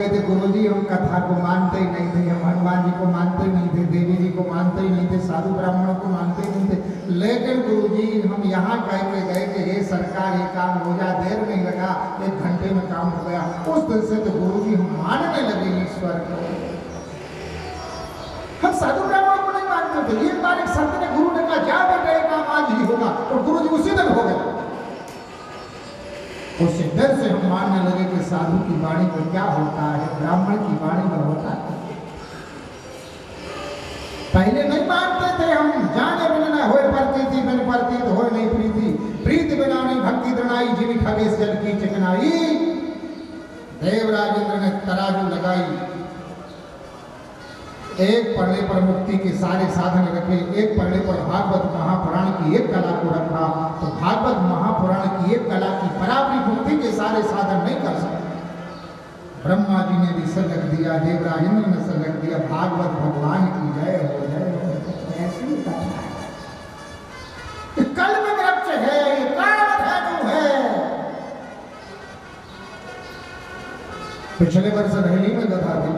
थे गुरुजी हम कथा को मानते ही नहीं थे, हम हनुमान जी को मानते ही नहीं थे, देवी जी को मानते ही नहीं थे, साधु ब्राह्मणों को मानते ही नहीं थे। लेकिन गुरुजी हम यहाँ कह के गए कि हे सरकार ये काम हो जाए, देर नहीं लगा, 1 घंटे में काम हो गया। उस दिन से तो गुरुजी हम मानने लगे ईश्वर को। हम साधु ब्राह्मणों को नहीं मानते थे। एक बार एक संत ने गुरु ने कहा जा बेटा ये काम आज ही होगा, और गुरुजी उसी दिन हो गया। उसी दिन से हम मानने लगे कि साधु की वाणी में क्या होता है, ब्राह्मण की वाणी में होता है। पहले नहीं मानते थे हम, जाने बिना न होए प्रतीति, बिन प्रतीत होए नहीं प्रीति, प्रीति बिना नहीं भक्ति दृढ़ाई, जिन खगेश जल की चिकनाई। देवराजेंद्र ने तराजू लगाई, एक पढ़ने पर मुक्ति के सारे साधन रखे, एक पढ़ने पर भागवत महापुराण की एक कला को रखा। तो भागवत महापुराण की एक कला की बराबरी मुक्ति के सारे साधन नहीं कर सकते। ब्रह्मा जी ने भी सर रख दिया, देवराजेंद्र ने सर रख दिया, भागवत भगवान की जय हो जय हो। ऐसी कथा है, कल में वृक्ष है, ये कामत है। पिछले वर्ष रैली में गधा थी,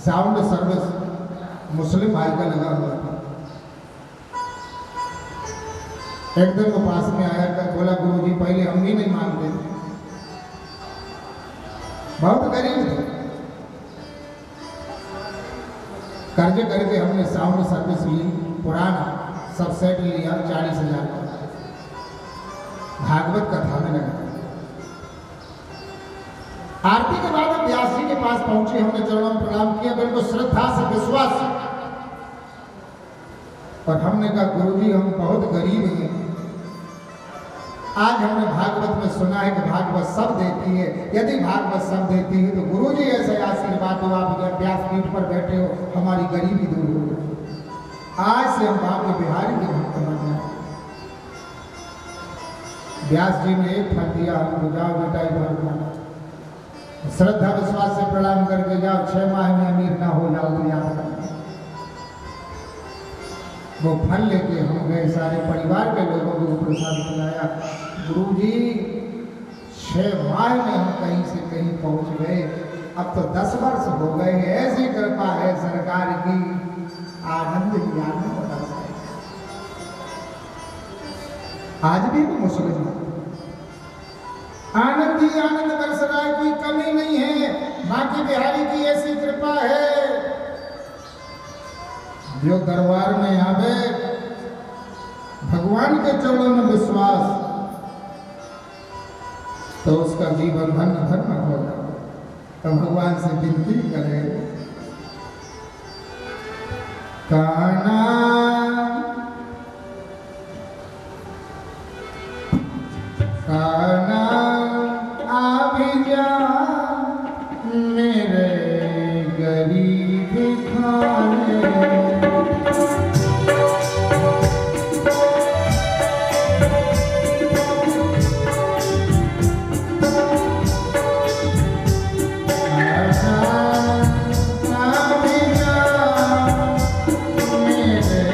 साउंड सर्विस मुस्लिम भाई का लगा हुआ था। एकदम वो पास में आया कर बोला गुरुजी पहले हम भी नहीं मानते थे, बहुत गरीब थे, कर्ज करके हमने साउंड सर्विस ली, पुराना सब सेट लिया 40,000 का, भागवत कथा में लगा। आरती के बाद हम व्यास जी के पास पहुंचे, हमने चरणों में प्रणाम किया, बिल्कुल श्रद्धा से विश्वास से, और हमने कहा गुरुजी हम बहुत गरीब हैं, आज हमने भागवत में सुना है कि भागवत सब देती है, यदि भागवत सब देती है तो गुरुजी ऐसे आशीर्वाद हो, आप व्यासपीठ पर बैठे हो, हमारी गरीबी दूर हो गई, आज से हम बाबू बिहारी के भक्त बन जाए। व्यास जी ने एक फल दिया, हमको जाओ बेटा इधर खाना, श्रद्धा विश्वास से प्रणाम करके जाओ, 6 माह में अमीर ना हो जाओ तो याद रखना। वो फल लेके हम गए, सारे परिवार के लोगों को प्रसाद खिलाया। गुरुजी 6 माह में हम कहीं से कहीं पहुंच गए, अब तो 10 वर्ष हो गए। ऐसी कृपा है सरकार की, आनंद ज्ञान में बता सकते। आज भी तो मुस्लिम आनंद ही आनंद बरस रहा है, कोई कमी नहीं है। बाकी बिहारी की ऐसी कृपा है, जो दरबार में आवे, भगवान के चरणों में विश्वास, तो उसका जीवन धन्य धन्य होगा। तो भगवान से विनती करे, काना काना जा मेरे गरीब खाने, आ जा मेरे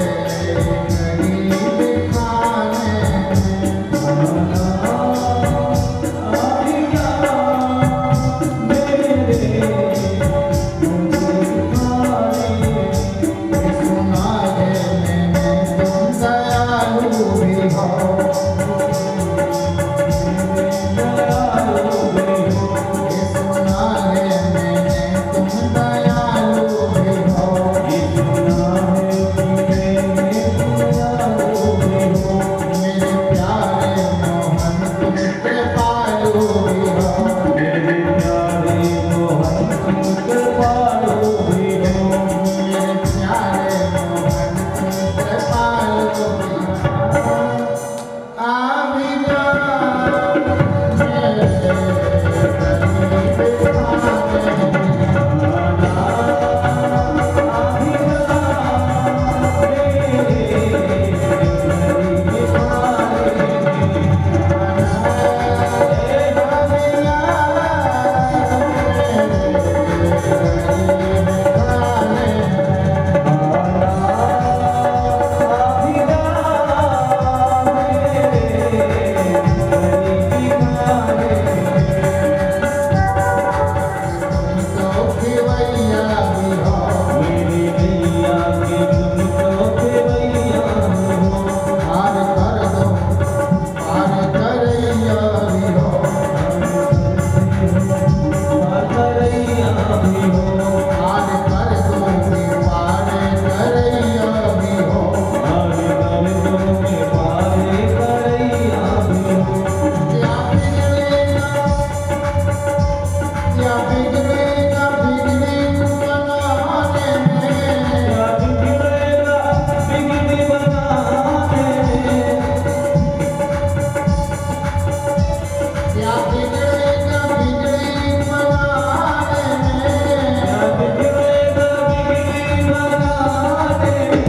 बिगड़ेगा बिगड़ी बनाने में, क्या बिगड़ेगा बिगड़ी बनाने में, क्या बिगड़ेगा बिगड़ी बनाने में, क्या बिगड़ेगा बिगड़ी बनाने में।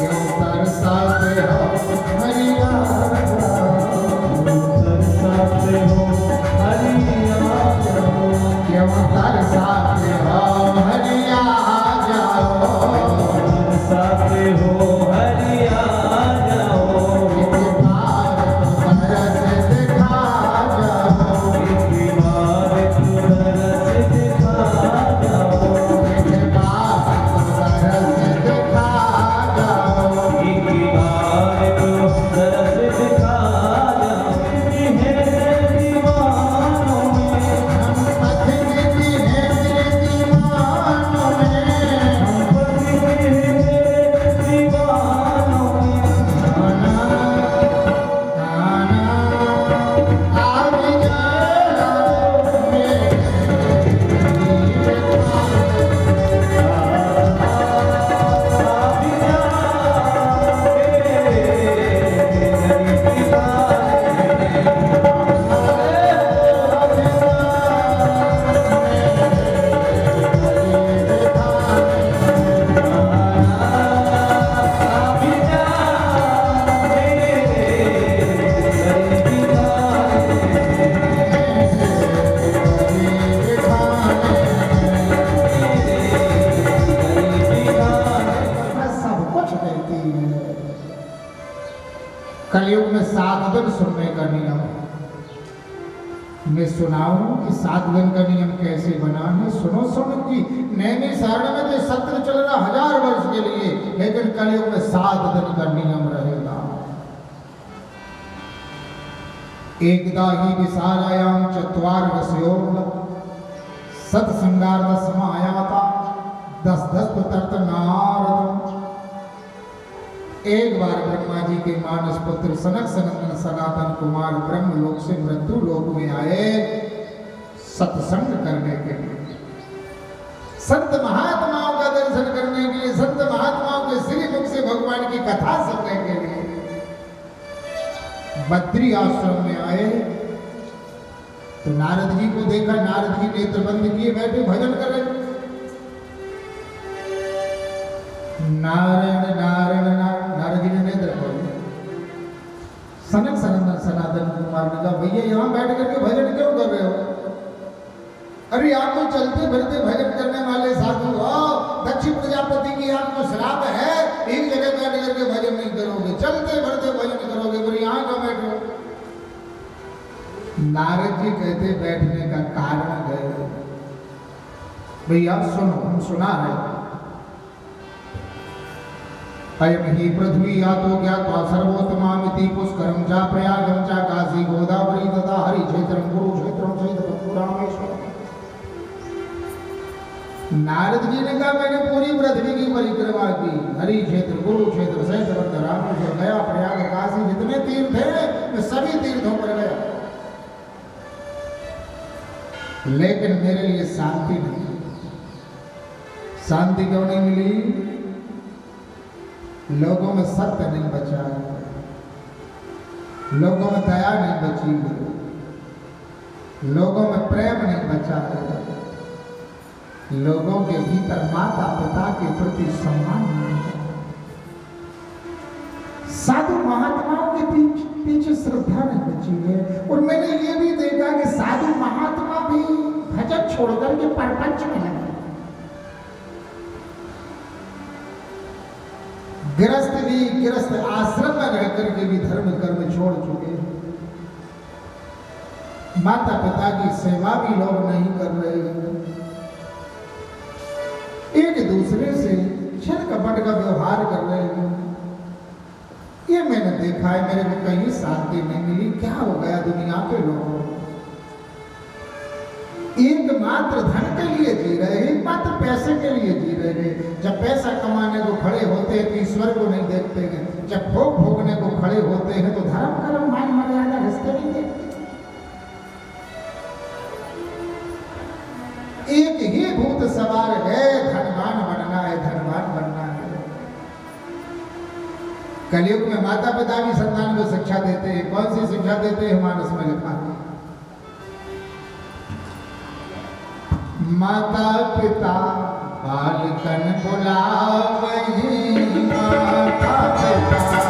क्यों तरसाते हो हरिया तरसाते हो हरिया जाओ, क्यों तरसाते हो हरिया जाओ, तरसाते हो हरिया जाओ, एक बार तो तरस दिखा जाओ, एक बार तू तरस दिखा जाओ, एक बार तो तरस दिखा जाओ, एक बार तू तरस दिखा जाओ। है दीवानों में हम पथिक भी हैं तेरे दीवानों में, हम पथिक हैं दीवानों में। गाना गाना आ जाओ मेरे सब कुछ देती है। कलयुग में 7 दिन सुनने का नियम, मैं सुनाऊं कि 7 दिन का नियम कैसे बना है। सुनो सुनो कि नैनी सारण में तो सत्र चल रहा 1000 वर्ष के लिए, लेकिन कलयुग में 7 दिन का नियम रहेगा। एकदा ही विसारायाम चत्वार रसयोग सत्संगार्थ समायाता 10 प्रतर्थ नारद। एक बार ब्रह्मा जी के मानस पुत्र सनक सनंदन सनातन कुमार ब्रह्म लोक से मृत्यु लोक में आए सत्संग करने के लिए, संत महात्माओं का दर्शन करने के लिए, संत महात्माओं के श्री मुख से भगवान की कथा सुनने के लिए बद्री आश्रम में आए। तो नारद जी को देखा, नारद जी नेत्र बंद किए बैठे भजन कर रहे। नारायण नारायण नारद जी ने नेत्र खोले। सनक सनंदन सनातन कुमार ने कहा, भैया यहाँ बैठ करके भजन क्यों कर रहे हो? अरे आप तो चलते फिरते भजन करने वाले साधु हो, दक्ष प्रजापति की आपको श्राप है, एक जगह बैठ करके भजन नहीं करोगे, चलते फिरते भजन करोगे, पर यहाँ क्यों बैठो? नारद जी कहते बैठने का कारण है, भैया सुनो, हम सुना रहे। अयम ही पृथ्वी यातो ज्ञात्वा सर्वोत्तमामिति पुष्करम चा प्रयागम चा काशी गोदावरी तथा हरि क्षेत्रम कुरुक्षेत्रम सहित रामेश्वरम। नारद जी ने कहा, मैंने पूरी पृथ्वी की परिक्रमा की, हरि क्षेत्र कुरुक्षेत्र सहित रामेश्वर गया, प्रयाग काशी जितने तीर्थ हैं मैं सभी तीर्थों पर गया, लेकिन मेरे लिए शांति नहीं। शांति क्यों नहीं मिली? लोगों में सत्य नहीं बचा है, लोगों में दया नहीं बची है, लोगों में प्रेम नहीं बचा है, लोगों के भीतर माता पिता के प्रति सम्मान नहीं है, साधु महात्माओं के पीछे श्रद्धा नहीं बची है। और मैंने ये भी देखा देखा कि साधु महात्मा भी भजन छोड़कर के परपंच में लगे, गृहस्थ भी गृहस्थ आश्रम में रह करके भी धर्म कर्म छोड़ चुके, माता पिता की सेवा भी लोग नहीं कर रहे हैं, एक दूसरे से छल कपट का व्यवहार कर रहे हैं। ये मैंने देखा है, मेरे को कहीं शांति नहीं मिली। क्या हो गया दुनिया के लोगों, एकमात्र धन के लिए जी रहे हैं, एकमात्र पैसे के लिए जी रहे हैं। जब पैसा कमाने को खड़े होते हैं तो ईश्वर को नहीं देखते हैं, जब भोग भोगने को खड़े होते हैं तो धर्म कर्म मान मर्यादा रिश्ते नहीं देखते। एक ही भूत सवार है, धनवान बनना है, धनवान बनना है। कलयुग में माता पिता भी संतान को शिक्षा देते हैं। कौन सी शिक्षा देते हैं? मानस में लिखा है, माता पिता बालकन बुलावहि, माता पिता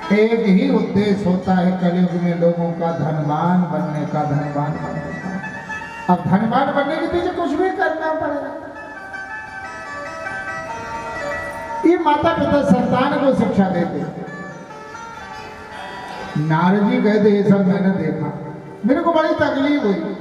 एक ही उद्देश्य होता है कलयुग में लोगों का, धनवान बनने का, धनवान बनने का। अब धनवान बनने के पीछे कुछ भी करना पड़ेगा। ये माता पिता संतान को शिक्षा देते। नारद जी कहते ये सब मैंने देखा, मेरे को बड़ी तकलीफ हुई।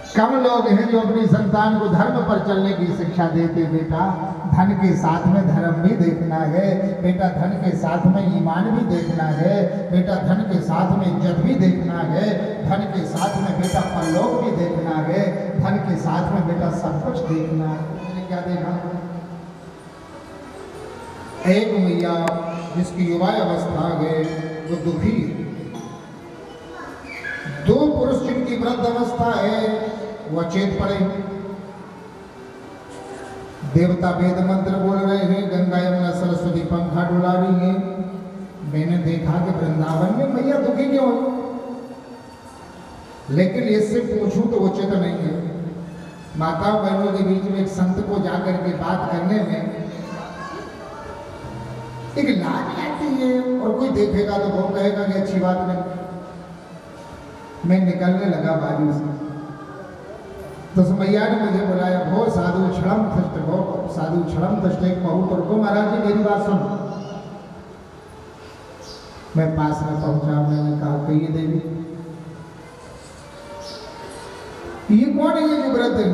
कम लोग हैं जो अपनी संतान को धर्म पर चलने की शिक्षा देते। बेटा धन के साथ में धर्म भी देखना है, बेटा धन के साथ में ईमान भी देखना है, बेटा धन के साथ में इज्जत भी देखना है, धन के साथ में बेटा परलोक भी देखना है, धन के साथ में बेटा सब कुछ देखना है। मैंने क्या देखा? एक मैया जिसकी युवा अवस्था है वो दुखी, दो पुरुष जिनकी वृद्ध अवस्था है वो अचेत पड़े, देवता वेद मंत्र बोल रहे हैं, गंगा यमुना सरस्वती पंखा डुला रही है। मैंने देखा कि वृंदावन में मैया दुखी क्यों है, लेकिन इससे पूछूं तो उचित नहीं है। माता बहनों के बीच में एक संत को जाकर के बात करने में एक लाज आती है, और कोई देखेगा तो वो कहेगा कि अच्छी बात नहीं। मैं निकलने लगा बाजू से, तो उस मैया ने मुझे बुलाया, भो साधु क्षणम दृष्ट हो, साधु क्षणम दृष्ट बहुत और को महाराज जी मेरी बात सुन। मैं पास में पहुंचा, मैंने कहा कहिए देवी ये कौन है, ये जो व्रत है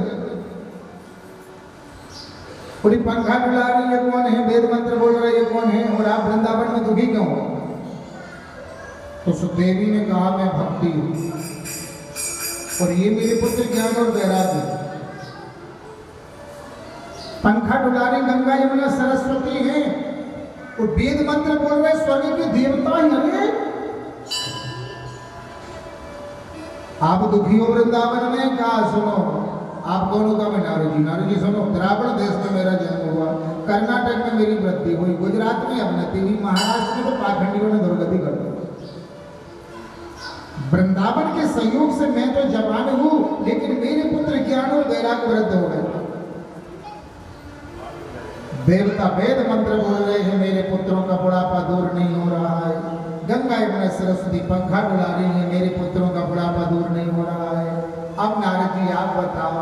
पूरी पंखा डुला रही है, कौन है, वेद मंत्र बोल रही है, कौन है, और आप वृंदावन में दुखी क्यों हो? तो सुदेवी ने कहा मैं भक्ति हूं और ये मेरे पुत्र ज्ञान और वैराग्य। पंखा डुला रही गंगा यमुना सरस्वती है और वेद मंत्र बोल रहे स्वर्ग के देवता ही है। आप दुखी हो वृंदावन में? कहा सुनो, आप दोनों का मैं नारद जी सुनो। द्राविड़ देश में मेरा जन्म हुआ, कर्नाटक में मेरी वृद्धि हुई, गुजरात में अवनति हुई, महाराष्ट्र में तो पाखंडियों ने दुर्गति कर दी। वृंदावन के संयोग से मैं तो जवान हूं, लेकिन मेरे पुत्र ज्ञान और वैराग्य वृद्ध हो गए। देवता वेद मंत्र बोल रहे हैं, मेरे पुत्रों का बुढ़ापा दूर नहीं हो रहा है। गंगा यमुना सरस्वती पंखा डुला रही है, मेरे पुत्रों का बुढ़ापा दूर नहीं हो रहा है। अब नारद जी आप बताओ,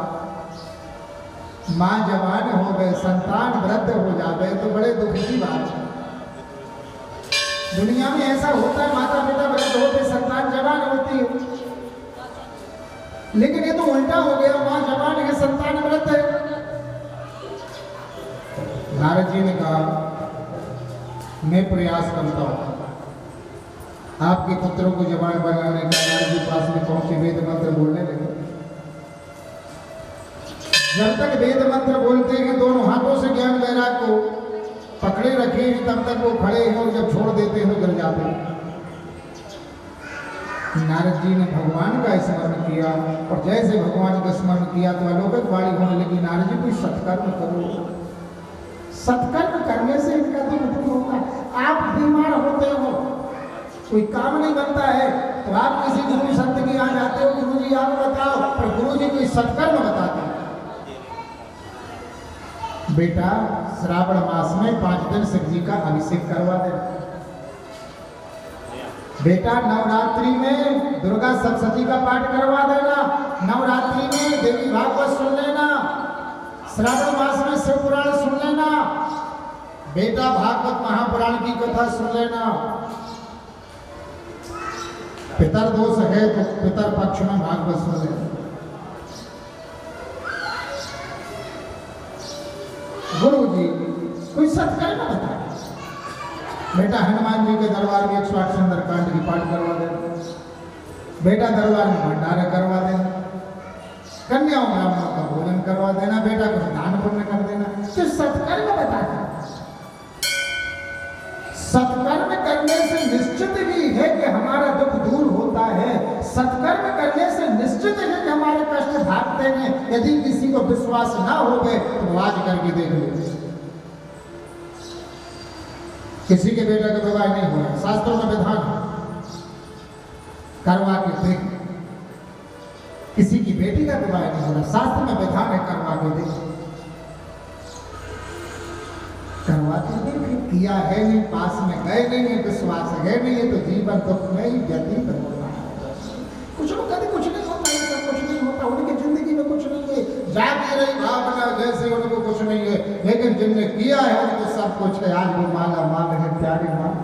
माँ जवान हो गए, संतान वृद्ध हो जावे तो बड़े दुख की बात है। दुनिया में ऐसा होता है, माता पिता वृद्ध होते, संतान जवान होती है। लेकिन ये तो उल्टा हो गया, माँ जवान है, संतान वृद्ध है। नारद जी ने कहा, मैं प्रयास करता हूं आपके पुत्रों को जवान बनाने का। नारद जी पास में पहुंचे, वेद मंत्र बोलने लगे। जब तक वेद मंत्र बोलते हैं दोनों हाथों से ज्ञान वैराग को पकड़े रखे हैं, तब तक वो खड़े हैं, और जब छोड़ देते हैं तो गिर जाते हैं। नारद जी ने भगवान का स्मरण किया, और जैसे भगवान का स्मरण किया तो अलौकिक वाणी होने लगी, नारद जी कोई सत्कर्म करो। सत्कर्म करने से इनका दुख दूर होगा। आप बीमार होते हो, कोई काम नहीं बनता है, तो आप किसी गुरु संत के यहाँ जाते हो, गुरु जी आप बताओ, पर गुरु जी कोई सत्कर्म बताते हैं। बेटा श्रावण मास में 5 दिन शिव जी का अभिषेक करवा दे। बेटा नवरात्रि में दुर्गा सप्तशती का पाठ करवा देना। नवरात्रि में देवी भागवत सुन लेना। श्रावण मास में शिव पुराण सुन लेना। बेटा भागवत महापुराण की कथा सुन लेना। पितर दोष है तो पितर पक्ष में भागवत सुन लेना। गुरु जी कोई सत्कर्म बताए। बेटा हनुमान जी के दरबार में 108 सुंदरकांड की पाठ करवा देना। बेटा दरबार में भंडारा करवा देना। कन्याओं ब्राह्मणों का भोजन करवा देना। बेटा कुछ दान पुण्य कर देना। तो सत्कर्म बताता है। सत्कर्म करने से निश्चित ही है कि हमारा दुख दूर होता है। सत्कर्म करने से निश्चित है कि हमारे कष्ट भागते हैं। यदि किसी को विश्वास ना हो गए तो आज करके देख लो। किसी के बेटा का विवाह नहीं हो रहा, शास्त्रों में विधान करवा के देख। किसी की बेटी का विवाह नहीं हो रहा, शास्त्र में विधान है, करवा के देख। करवाते नहीं, किया है नहीं, पास में गए नहीं है, विश्वास है नहीं है, तो जीवन दुख में ही व्यतीत होता है। कुछ लोग कहते कुछ नहीं होता, कुछ नहीं होता, उनकी जिंदगी में कुछ नहीं है, जाती रही भावना जैसे उनको कुछ नहीं है, लेकिन जिनने किया है उनको सब कुछ है। आज वो माला माल है, प्यारे माल।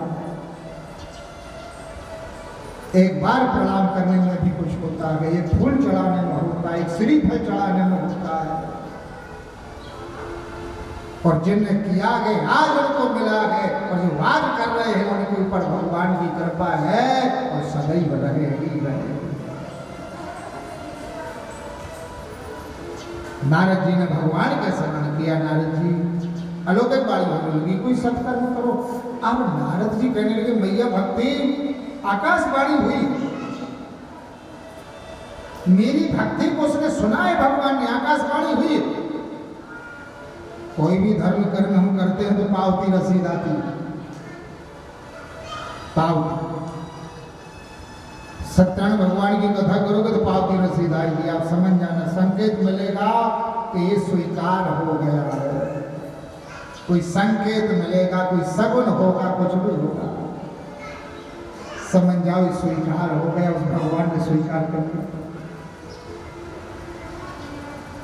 एक बार प्रणाम करने में भी कुछ होता है, एक फूल चढ़ाने में होता है, एक श्रीफल चढ़ाने में होता है। और जिनने किया गए आज उनको मिला है, और जो आज कर रहे हैं उनके ऊपर भगवान की कृपा है और सदैव रहेगी रहेगी। नारद जी ने भगवान का स्मरण किया। नारद जी अलौकिक वाणी होने लगी, कोई सत्कर्म करो। अब नारद जी कहने लगे, मैया भक्ति आकाशवाणी हुई, मेरी भक्ति को उसने सुना है, भगवान ने आकाशवाणी हुई। कोई भी धर्म कर्म हम करते हैं तो पावती रसीद आती है, पावती। सत्यनारायण भगवान की कथा करोगे तो पावती रसीद आएगी, आप समझ जाना। संकेत मिलेगा कि ये स्वीकार हो गया है, कोई संकेत मिलेगा, कोई सगुन होगा, कुछ भी होगा, समझ जाओ स्वीकार हो गया, उस भगवान ने स्वीकार कर लिया।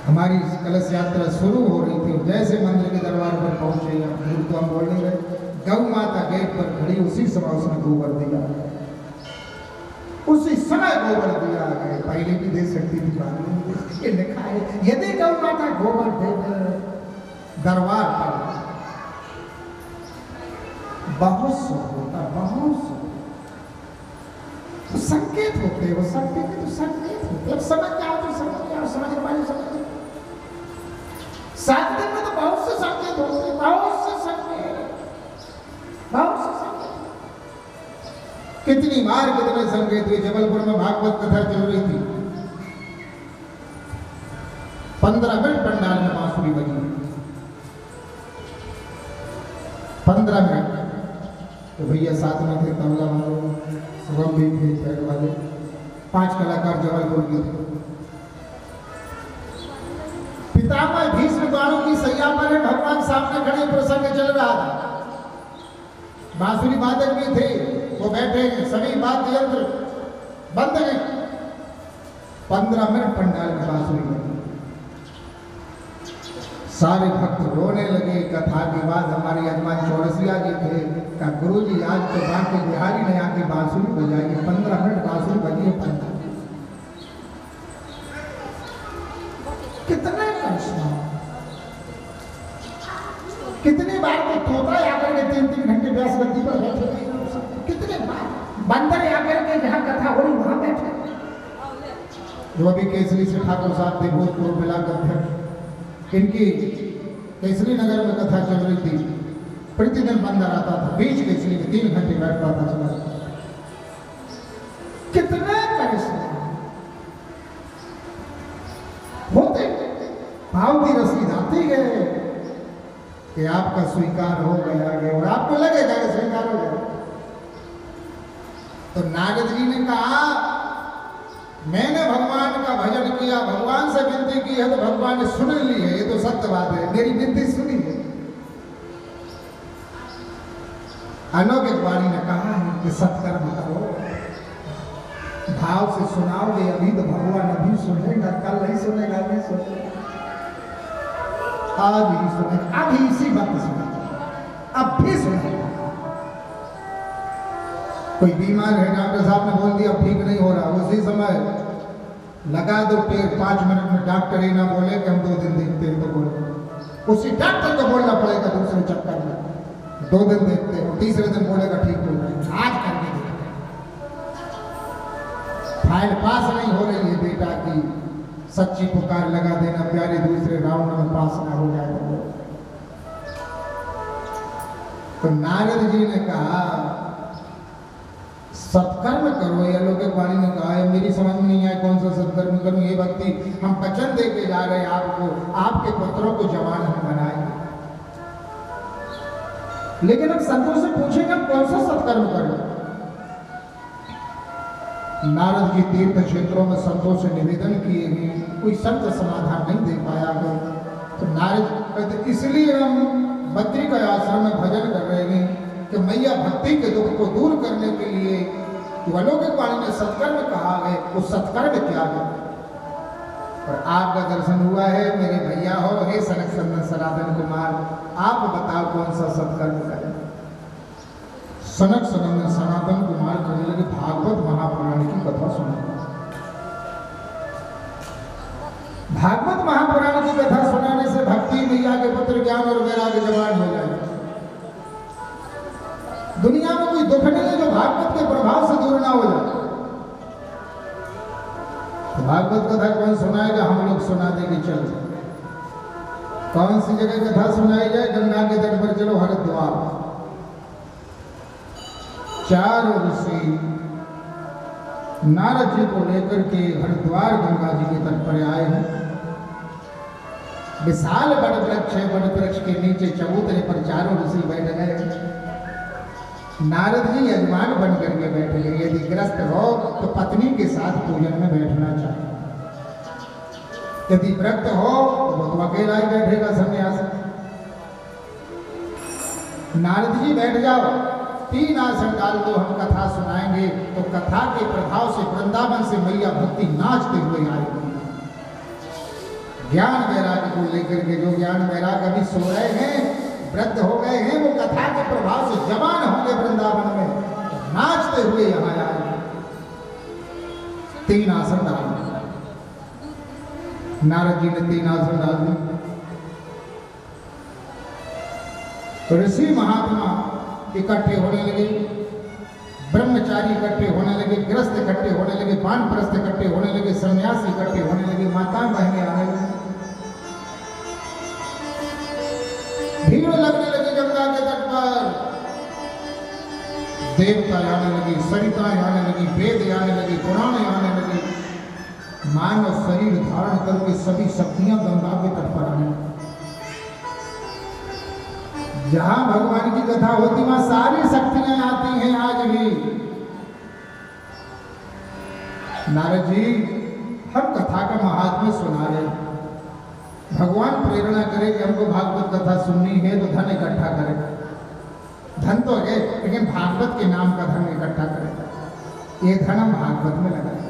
हमारी कलश यात्रा शुरू हो रही थी, जैसे मंदिर के दरबार पर पहुंचे, तो हम बोलने गए, गौ माता गेट पर खड़ी, उसी समय उसने गोबर दिया, उसी समय गोबर दिया गया। पहले भी दे सकती थी, बाद में भी दे सकती। लिखा है, यदि गौ माता गोबर दे दरबार पर बहुत सो होता, बहुत सो तो संकेत होते, वो संकेत तो संकेत होते। समझ जाओ तो समझ जाओ, समझ पाए समझ। 7 दिन में तो बहुत से संकेत होते, बहुत से संकेत, बहुत से संकेत। कितनी बार कितने संकेत हुए। जबलपुर में भागवत कथा चल रही थी, 15 मिनट पंडाल में बांसुरी बजी, 15 मिनट। तो भैया साथ में थे तबला वालों, शुभम भी थे, पैड वाले, 5 कलाकार जबलपुर के थे। पितामह भीष्म द्वारों की सैया पर है, भगवान सामने खड़े, प्रसंग चल रहा था। बांसुरी वादक भी थे, वो बैठे हैं, सभी वाद्य यंत्र बंद हैं। 15 मिनट पंडाल में बांसुरी बजी। सारे भक्त रोने लगे। कथा के बाद हमारे यजमान चौरसिया जी थे, कहा गुरु जी आज तो बांके बिहारी ने आके बांसुरी बजाई है, 15 मिनट बांसुरी बजी है। 15 कितने कृष्ण, कितनी बार तो तोता आकर के 3-3 घंटे व्यास गद्दी पर बैठे रहे, कितने बार बंदर आकर के जहाँ कथा हो रही वहां बैठे। जो अभी केसरी से ठाकुर साहब थे भूतपूर्व मिलाकर अध्यक्ष, इनकी केसरी नगर में कथा चल रही थी, प्रतिदिन बंदर आता था, बीच केसरी में 3 घंटे बैठता था। चला कितने करिश्मा होते, भाव की रसीद आती गए कि आपका स्वीकार हो गया और आपको लगेगा कि स्वीकार हो गया। तो नारद जी ने कहा मैंने भगवान का भजन किया, भगवान से विनती की है तो भगवान ने सुन ली है, ये तो सत्य बात है, मेरी विनती सुनी है। अलौकिक वाणी ने कहा है कि सत्कर्म करो, भाव से सुनाओगे अभी तो भगवान अभी सुनेगा, कल नहीं सुनेगा, नहीं सुनेगा, आज ही सुनेगा, अभी इसी वक्त सुनेगा, अब भी सुनेगा। कोई बीमार है, डॉक्टर साहब ने बोल दिया अब ठीक नहीं हो रहा, उसी समय लगा दो टेर, 5 मिनट में डॉक्टर ही ना बोले कि हम 2 दिन देखते हैं, तो बोले उसी डॉक्टर को बोलना पड़ेगा दूसरे चक्कर में, 2 दिन देखते हैं, तीसरे दिन बोलेगा ठीक हो रहा है, आज करके देखते हैं। फाइल पास नहीं हो रही है बेटा की, सच्ची पुकार लगा देना प्यारे, दूसरे राउंड में पास ना हो जाए। तो नारद जी ने कहा सत्कर्म करो। ये अलौकिक वाणी ने कहा है मेरी समझ में नहीं आया कौन सा सत्कर्म करूं, ये भक्ति हम वचन दे के जा रहे हैं आपको, आपके पुत्रों को जवान हम बनाएंगे, लेकिन अब संतों से पूछेंगे कौन सा सत्कर्म करें। नारद जी तीर्थ क्षेत्रों में संतों से निवेदन किए हैं, कोई संत समाधान नहीं दे पाया है। तो नारद इसलिए हम बद्री का आश्रम में भजन कर रहे हैं कि मैया भक्ति के दुख को दूर करने के लिए जो अलौकिक वाणी ने सत्कर्म कहा है, वो सत्कर्म क्या है। और आपका दर्शन हुआ है मेरे भैया हो, हे सनक सनंदन सनातन कुमार, आप बताओ कौन सा सत्कर्म करें। सनक सनंदन सनातन कुमार कहने लगे भागवत महापुराण की कथा सुना। भागवत महापुराण की कथा सुनाने से भक्ति मैया के पुत्र ज्ञान और वैराग्य जवान हो जाए। दुनिया में कोई दुख नहीं है जो भागवत के प्रभाव से दूर ना हो जाए। तो भागवत कथा कौन सुनाएगा, हम लोग सुना देंगे। चलो कौन सी जगह कथा सुनाई जाए, गंगा के तट पर चलो, हरिद्वार। 4 ऋषि नारद जी को लेकर के हरिद्वार गंगा जी के तट पर आए हैं। विशाल बड़ वृक्ष है, बड़ वृक्ष के नीचे चबूतरे पर 4 ऋषि बैठ गए। नारद जी यजमान बन करके बैठे हैं। यदि ग्रस्त हो तो पत्नी के साथ पूजन में बैठना चाहिए, यदि व्रत हो तो वो तो अकेला ही बैठेगा सन्यास। नारद जी बैठ जाओ, 3 आसन डाल दो, हम कथा सुनाएंगे। तो कथा के प्रभाव से वृंदावन से मैया भक्ति नाचते हुए आएगी। ज्ञान वैराग्य को लेकर के जो ज्ञान वैराग्य अभी सो रहे हैं, वृद्ध हो गए हैं, वो कथा के प्रभाव से जवान होंगे वृंदावन में, नाचते हुए यहाँ आए। 3 आसन डाल नारद जी ने 3 आसन डाल दिए। ऋषि महात्मा इकट्ठे होने लगे, ब्रह्मचारी इकट्ठे होने लगे, ग्रस्त इकट्ठे होने लगे, वानप्रस्थ इकट्ठे होने लगे, सन्यासी इकट्ठे होने लगे, माताएं बहनें आने लगी। भीड़ लगने लगी गंगा के तट पर। देवता आने लगी, सरिताएं आने लगी, वेद आने लगी, पुराण आने लगी। मानव शरीर धारण करके सभी शक्तियां गंगा के तट पर आने लगी। जहां भगवान की कथा होती वहां सारी शक्तियां आती हैं आज भी। नारद जी हम कथा का महात्म्य सुना रहे हैं, भगवान प्रेरणा करे कि हमको भागवत कथा सुननी है तो धन इकट्ठा करें। धन तो है लेकिन भागवत के नाम का धन इकट्ठा करें। ये धन हम भागवत में लगाए।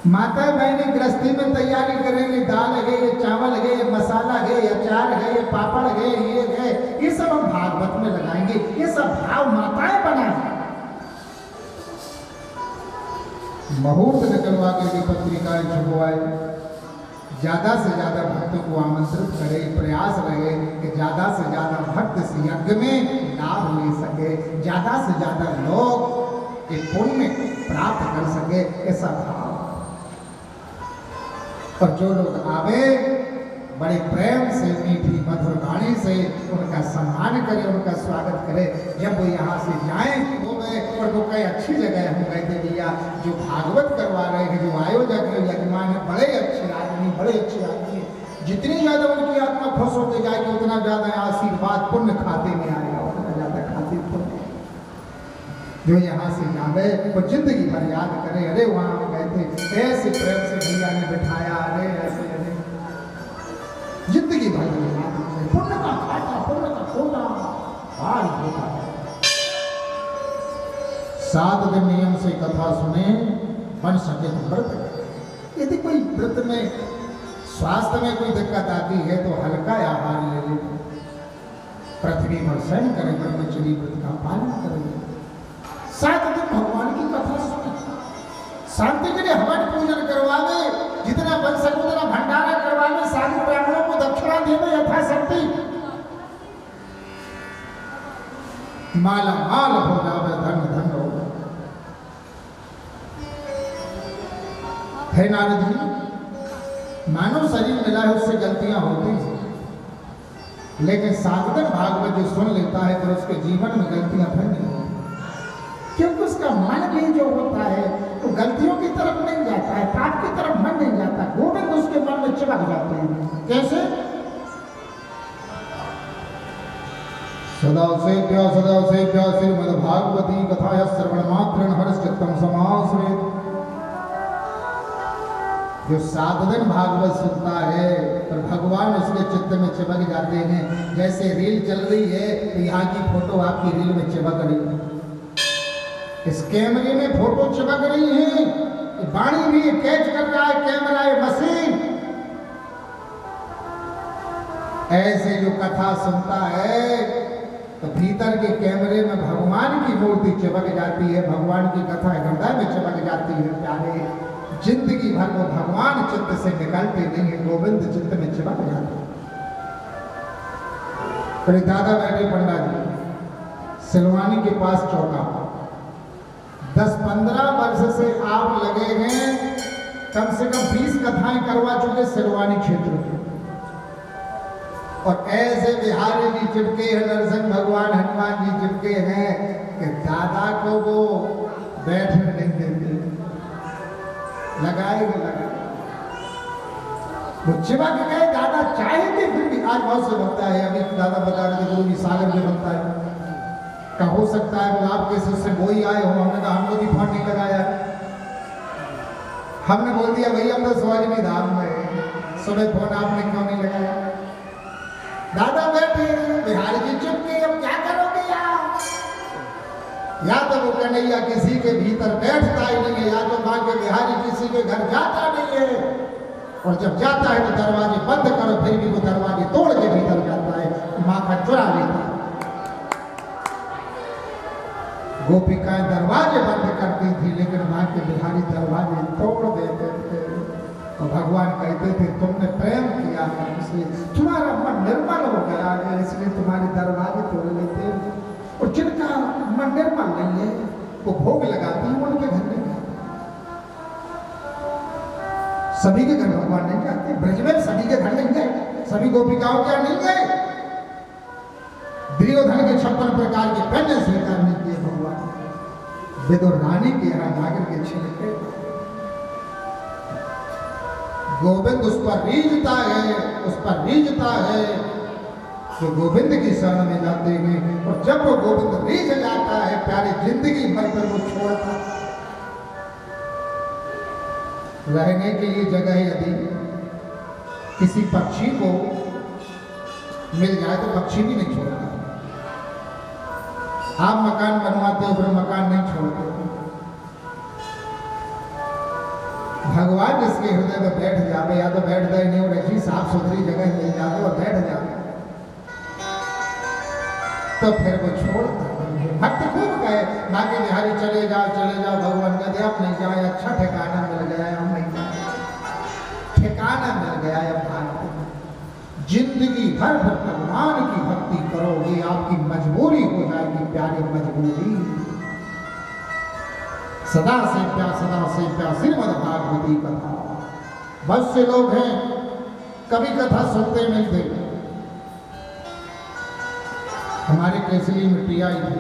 माता बहनी गृहस्थी में तैयारी करेंगे, दाल है, ये चावल है, ये मसाला है, ये अचार है, ये पापड़ है, ये है, ये सब हम भागवत में लगाएंगे। ये सब भाव माताएं बनाए। मुहूर्त निकलवा के पत्रिकाएं छपवाए, ज्यादा से ज्यादा भक्तों को आमंत्रित करे, प्रयास रहे कि ज्यादा से ज्यादा भक्त इस यज्ञ में लाभ ले सके, ज्यादा से ज्यादा लोग ये पुण्य प्राप्त कर सके, ऐसा भाव। और जो लोग आवे बड़े प्रेम से, मीठी मधुर वाणी से उनका सम्मान करे, उनका स्वागत करे। जब वो यहाँ से जाए वो गए और वो कई अच्छी जगह हम गए थे भैया, जो भागवत करवा रहे हैं, जो आयोजक है, यजमान है, बड़े अच्छे आदमी, बड़े अच्छे आदमी। जितनी ज्यादा उनकी आत्मा खुश होते जाएगी उतना ज्यादा आशीर्वाद पुण्य खाते में आएगा, उतना ज्यादा खाते पुण्य। जो यहाँ से जावे वो जिंदगी भर याद करे, अरे वहाँ हम गए थे, ऐसे प्रेम से भैया ने बिठाया, अरे ऐसे, अरे जिंदगी भर याद करे। पुण्य का खाता, पुण्य का खोटा भार होता है। 7 दिन नियम से कथा सुने, बन सके तो व्रत करें। यदि कोई व्रत में स्वास्थ्य में कोई दिक्कत आती है तो हल्का आहार ले ले, पृथ्वी पर शयन करें, ब्रह्मचर्य व्रत का पालन करें। 7 दिन भगवान की कथा सुने, शांति के लिए हवन पूजन करवावे, जितना बन सके उतना भंडारा करवावे, साधु ब्राह्मणों को दक्षिणा देवे यथाशक्ति, माला माल हो जावे, धन धन हो। है नारद जी, मानव शरीर मिला है उससे गलतियां होती हैं, लेकिन 7 दिन भागवत जो सुन लेता है तो उसके जीवन में गलतियां फिर नहीं होती, क्योंकि उसका मन भी जो होता है तो गलतियों की तरफ नहीं जाता है, पाप की तरफ मन नहीं जाता। गोविंद उसके मन में चिपक जाते हैं। कैसे? सदा सेव्या श्रीमद्भागवती कथाया श्रवण मात्रेण हर्षचित्तम समाश्रित। जो 7 दिन भागवत सुनता है और भगवान उसके चित्त में चिपक जाते हैं। जैसे रील चल रही है तो यहाँ की फोटो आपकी रील में चिपक रही है, इस कैमरे में फोटो चिपक रही है, वाणी भी कैच कर रहा है कैमरा, है मशीन। ऐसे जो कथा सुनता है तो भीतर के कैमरे में भगवान की मूर्ति चिपक जाती है, भगवान की कथा हृदय में चिपक जाती है। प्यारे, जिंदगी भर वो भगवान चित्त से निकलते नहीं है, गोविंद चित्त में चिपक जाते। फिर दादा बैठे पंडा जी सिलवानी के पास चौका, 10-15 वर्ष से आप लगे हैं, कम से कम 20 कथाएं करवा चुके सिलवानी क्षेत्र में। और ऐसे बिहारी जी चिपके हैं, नरसिंह भगवान हनुमान जी चिपके हैं कि दादा को वो बैठने नहीं देते, लगाएंगे वो चिपक गए। दादा चाहेंगे फिर भी, आज बहुत से बनता है, अभी दादा बता रहे थे गुरु जी सागर में बनता है, का हो सकता है वो आपके से वही आए हो। हमने कहा हमको भी फोन नहीं लगाया, हमने बोल दिया भैया हम तो सवारी में धाम में, सुबह फोन आपने क्यों नहीं लगाया। दादा बैठे बिहारी जी चुप के, अब क्या करोगे यार? या तो वो कन्हैया किसी के भीतर बैठता ही नहीं है, या तो माँ के बिहारी किसी के घर जाता नहीं है, और जब जाता है तो दरवाजे बंद करो, फिर भी वो दरवाजे तोड़ के भीतर जाता है, माँ का चुरा लेता है। गोपिकाएं दरवाजे बंद करती थी, लेकिन माँ के बिहारी दरवाजे तोड़ देते थे। तो भगवान कहते थे तुमने प्रेम किया है, इसलिए तुम्हारा मन निर्मल हो गया है, इसलिए तुम्हारे दरवाजे तोड़ लेते। और जिनका मन निर्मल नहीं है वो भोग लगाती है, उनके घर नहीं जाते। सभी के घर भगवान नहीं जाते, ब्रज में सभी के घर नहीं गए, सभी गोपिकाओं के नहीं गए। दुर्योधन के 56 प्रकार के व्यंजन स्वीकार नहीं किए भगवान, विदुर रानी के यहाँ जाकर के छिड़के। गोविंद उस पर रीझता है, उस पर रीझता है जो गोविंद की शरण में जाते हैं। और जब वो गोविंद रीझ जाता है प्यारे, जिंदगी भर पर वो छोड़ता। रहने के लिए जगह यदि किसी पक्षी को मिल जाए तो पक्षी भी नहीं छोड़ता। आप मकान बनवाते हो फिर मकान नहीं छोड़ते। भगवान जिसके हृदय में बैठ जावे, या तो बैठ जाए नहीं और ऐसी साफ सुथरी जगह मिल जावे और बैठ जावे, तो फिर वो छोड़ता नहीं। भक्त खूब कहे बाकी बिहारी चले जाओ भगवान का दे, आप नहीं जाए, अच्छा ठिकाना मिल गया है, हम नहीं जाए, ठिकाना मिल गया है भारत में। जिंदगी भर भगवान की भक्ति करोगे, आपकी मजबूरी हो जाएगी प्यारे, मजबूरी। सदा से प्या श्रीमद् भागवती कथा। बहुत से लोग हैं कभी कथा सुनते नहीं थे। हमारे केसरी में टीआई थे,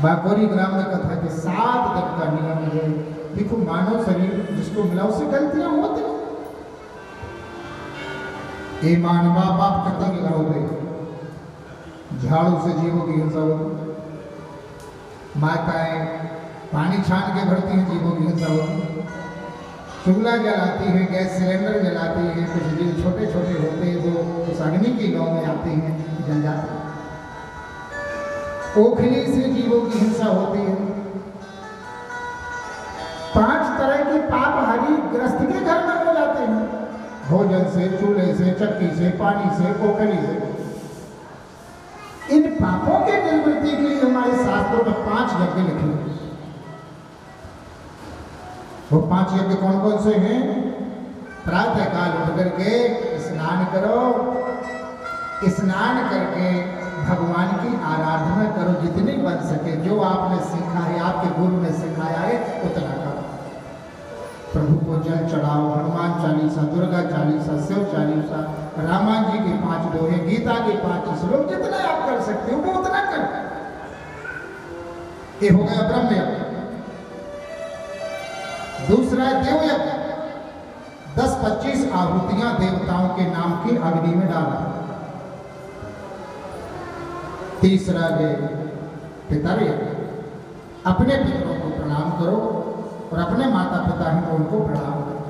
बागोरी ग्राम में कथा के 7 दिन का नियम है। देखो मानव शरीर जिसको मिला उससे गलतियां होती, ये मानवा बाप कतंग रहोगे, झाड़ू से जीवों की हिंसा होती, माताएं पानी छान के भरती हैं, जीवों की हिंसा होती, चूल्हा जलाती है, गैस सिलेंडर जलाती है, कुछ जीव छोटे छोटे होते हैं जो उस अग्नि की लौ में आते हैं, जल जाते हैं। ओखली से जीवों की हिंसा होती है। 5 तरह के पाप हरि ग्रस्त के घर में हो जाते हैं, भोजन से, चूल्हे से, चक्की से, पानी से, ओखली से। इन पापों के निवृत्ति के लिए हमारे शास्त्रों में 5 यज्ञ लिखे हैं। वो 5 यज्ञ कौन कौन से हैं? प्रातः काल उठ करके स्नान करो, स्नान करके भगवान की आराधना करो, जितनी बन सके, जो आपने सीखा है, आपके गुरु ने सिखाया है, उतना करो। प्रभु को जल चढ़ाओ, हनुमान चालीसा, दुर्गा चालीसा, शिव चालीसा, रामायण जी के 5 दोहे, गीता के 5 श्लोक, जितना आप कर सकते हो वो उतना कर। ये हो गया ब्रह्म यज्ञ। दूसरा है देव यज्ञ, 10-25 आहुतियां देवताओं के नाम की अग्नि में डाला। तीसरा है पितर यज्ञ, अपने पितरों को प्रणाम करो और अपने माता पिता हैं तो उनको प्रणाम करो,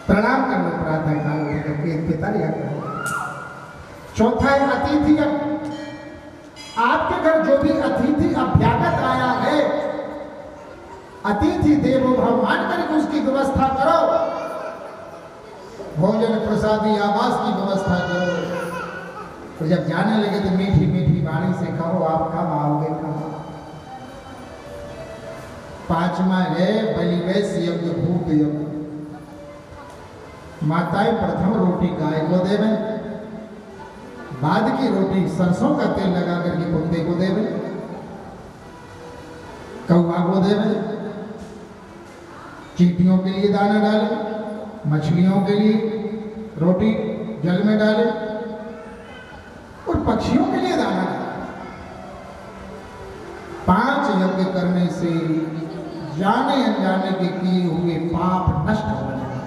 प्रणाम कर लो प्रातः काल करके, पितर यज्ञ। चौथा है अतिथि यज्ञ, आपके घर जो भी अतिथि अभ्यागत आया है, अतिथि देवो भव मान करके उसकी व्यवस्था करो, भोजन प्रसादी आवास की व्यवस्था करो। तो जब जाने लगे तो मीठी मीठी वाणी से कहो आप कब आओगे, कब। 5वां है बलिवैश्य यज्ञ, भूत यज्ञ। माताएं प्रथम रोटी गाय को देवे, बाद की रोटी सरसों का तेल लगा करके कुत्ते को देवे, कौवा को देवे, चींटियों के लिए दाना डाले, मछलियों के लिए रोटी जल में डाले और पक्षियों के लिए दाना डाले। 5 यज्ञ करने से जाने अनजाने के किए हुए पाप नष्ट हो जाएंगे।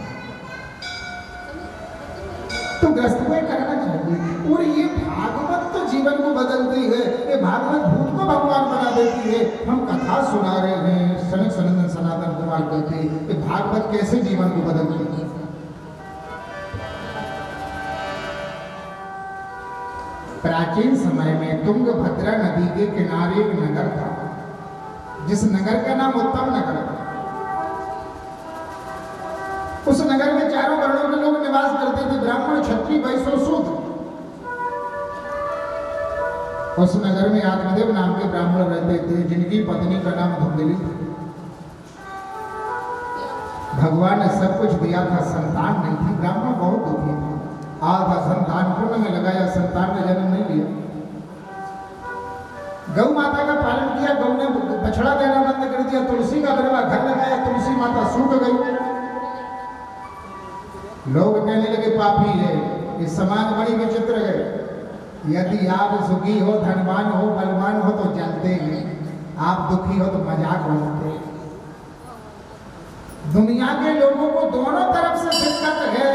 तो ग्रस्त को करना चाहिए। और ये भागवत तो जीवन को बदलती है, ये भागवत भूत को भगवान बना देती है। हम कथा सुना रहे हैं, सनक सनंदन सनातन कुमार कहते हैं कि भागवत कैसे जीवन को बदलती है। प्राचीन समय में तुंगभद्रा नदी के किनारे एक नगर था, जिस नगर का नाम उत्तम नगर था। उस नगर में चारों वर्णों के लोग निवास करते थे, ब्राह्मण, क्षत्रिय, वैश्य, शूद्र। उस नगर में आत्मदेव नाम के ब्राह्मण रहते थे, जिनकी पत्नी का नाम धुंधली था। भगवान ने सब कुछ दिया था, संतान नहीं थी। ब्राह्मण बहुत दुखी था, आधा संतान कुंड में लगाया, संतान का जन्म नहीं लिया। गौ माता का पालन किया, गौ ने बछड़ा देना बंद कर दिया। तुलसी का बरवा घर लगाया, तुलसी माता सूख गई। लोग कहने लगे पापी है, इस समाज बड़ी विचित्र है। यदि आप सुखी हो, धनवान हो, बलवान हो तो जलते हैं, आप दुखी हो तो मजाक बनाते हैं। दुनिया के लोगों को दोनों तरफ से दिक्कत है।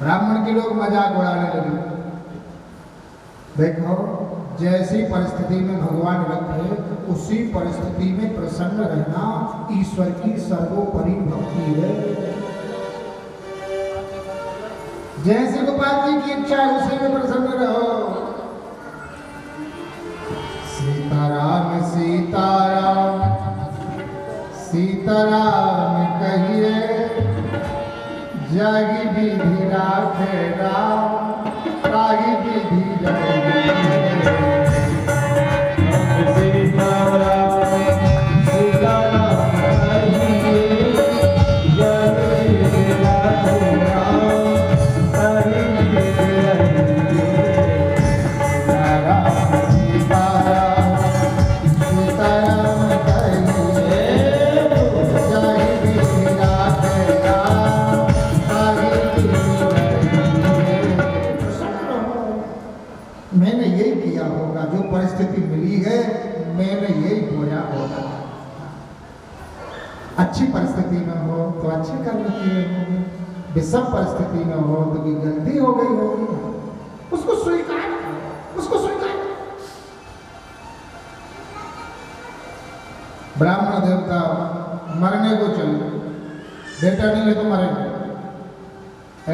ब्राह्मण के लोग मजाक उड़ाने लगे। देखो, जैसी परिस्थिति में भगवान रखे, उसी परिस्थिति में प्रसन्न रहना ईश्वर की सर्वोपरि भक्ति है। जैसे गोपाल जी की इच्छा है, उसी में प्रसन्न रहो। सीताराम सी सीताराम सीताराम कहिए जागी विधि राखे राम रागी विधि मैंने यही किया होगा, जो परिस्थिति मिली है मैंने यही बोया होगा। अच्छी परिस्थिति में हो तो अच्छे कर्म किए होंगे, विषम परिस्थिति में हो तो कोई गलती हो गई होगी, उसको स्वीकार करो, उसको स्वीकार करो। ब्राह्मण देवता मरने को चले, बेटा नहीं है तो मरेंगे।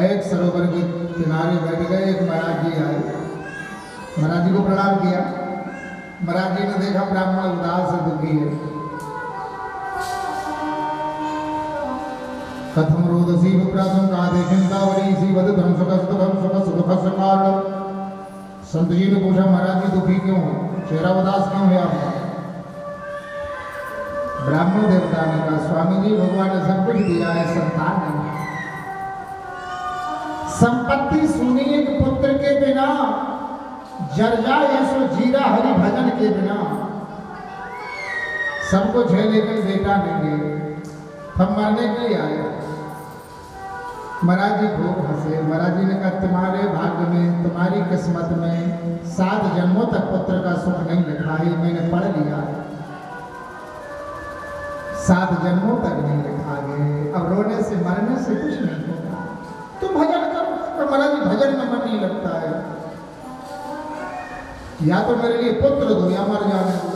एक सरोवर के किनारे बैठ गए, एक महाराज जी आए, महाराज जी को प्रणाम किया। महाराज जी ने देखा ब्राह्मण उदास से दुखी है। कथम रोदसी विप्रातम कादे चिंतावरी सी वद धम सुख सुख कारण। संत जी ने पूछा, महाराज जी दुखी क्यों हो, चेहरा उदास क्यों है आपका? ब्राह्मण देवता ने कहा, स्वामी जी भगवान ने सब कुछ दिया है, संतान नहीं। संपत्ति सुनी एक पुत्र के बिना, जर जाए सो जीरा हरि भजन के बिना। सब कुछ है लेकिन बेटा नहीं है, हम मरने के लिए आए। महाराज जी खूब हंसे। महाराज जी ने कहा, तुम्हारे भाग्य में, तुम्हारी किस्मत में 7 जन्मों तक पुत्र का सुख नहीं लिखा है, मैंने पढ़ लिया। 7 जन्मों तक नहीं लिखा है, अब रोने से मरने से कुछ नहीं होगा, तुम भजन करो। तो महाराज जी भजन में मन नहीं लगता है, या तो मेरे लिए पुत्र दो या मर जाने दो।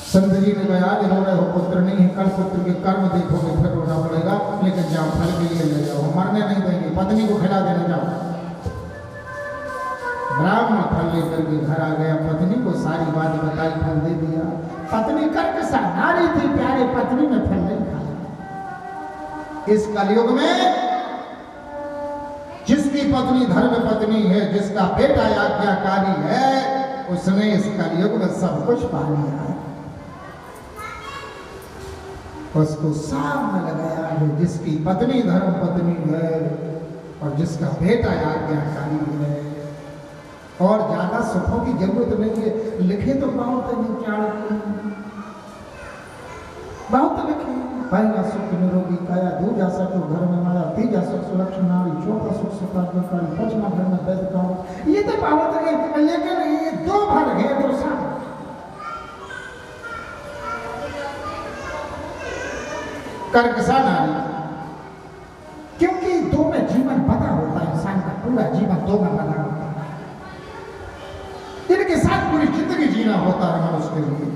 संत जी ने कहा, आज रो रहे हो पुत्र नहीं है, कल पुत्र के कर्म देखोगे फिर रोना पड़ेगा, लेकिन जाओ फल के लिए ले जाओ, मरने नहीं देंगे, पत्नी को खिला देने जाओ। ब्राह्मण फल लेकर के घर आ गया, पत्नी को सारी बात बताई, फल दे दिया। पत्नी कर्कशा नारी थी प्यारे, पत्नी में फल नहीं खाया। इस कलयुग में जिसकी पत्नी धर्म पत्नी है, जिसका बेटा आज्ञाकारी है, उसने इस कलयुग में सब कुछ पा लिया है। उसको सामने लगाया है, जिसकी पत्नी धर्म पत्नी है और जिसका बेटा आज्ञाकारी है, और ज्यादा सुखों की जरूरत नहीं है। लिखे तो बहुत है, क्या बहुत लिखे। पहला सुख निरोगी काया, दूजा सुख घर में माया, तीजा सुख सुरक्षा नारी, चौथा सुख सुखाकारी, पांचवा घर में वैद काऊ। ये तो बहुत है, लेकिन ये 2 भर है तो सब। कर्कशा नारी, क्योंकि 2 में जीवन बना होता है, इंसान का पूरा जीवन 2 में बना होता है, इनके साथ पूरी जिंदगी जीना होता है उसके लिए।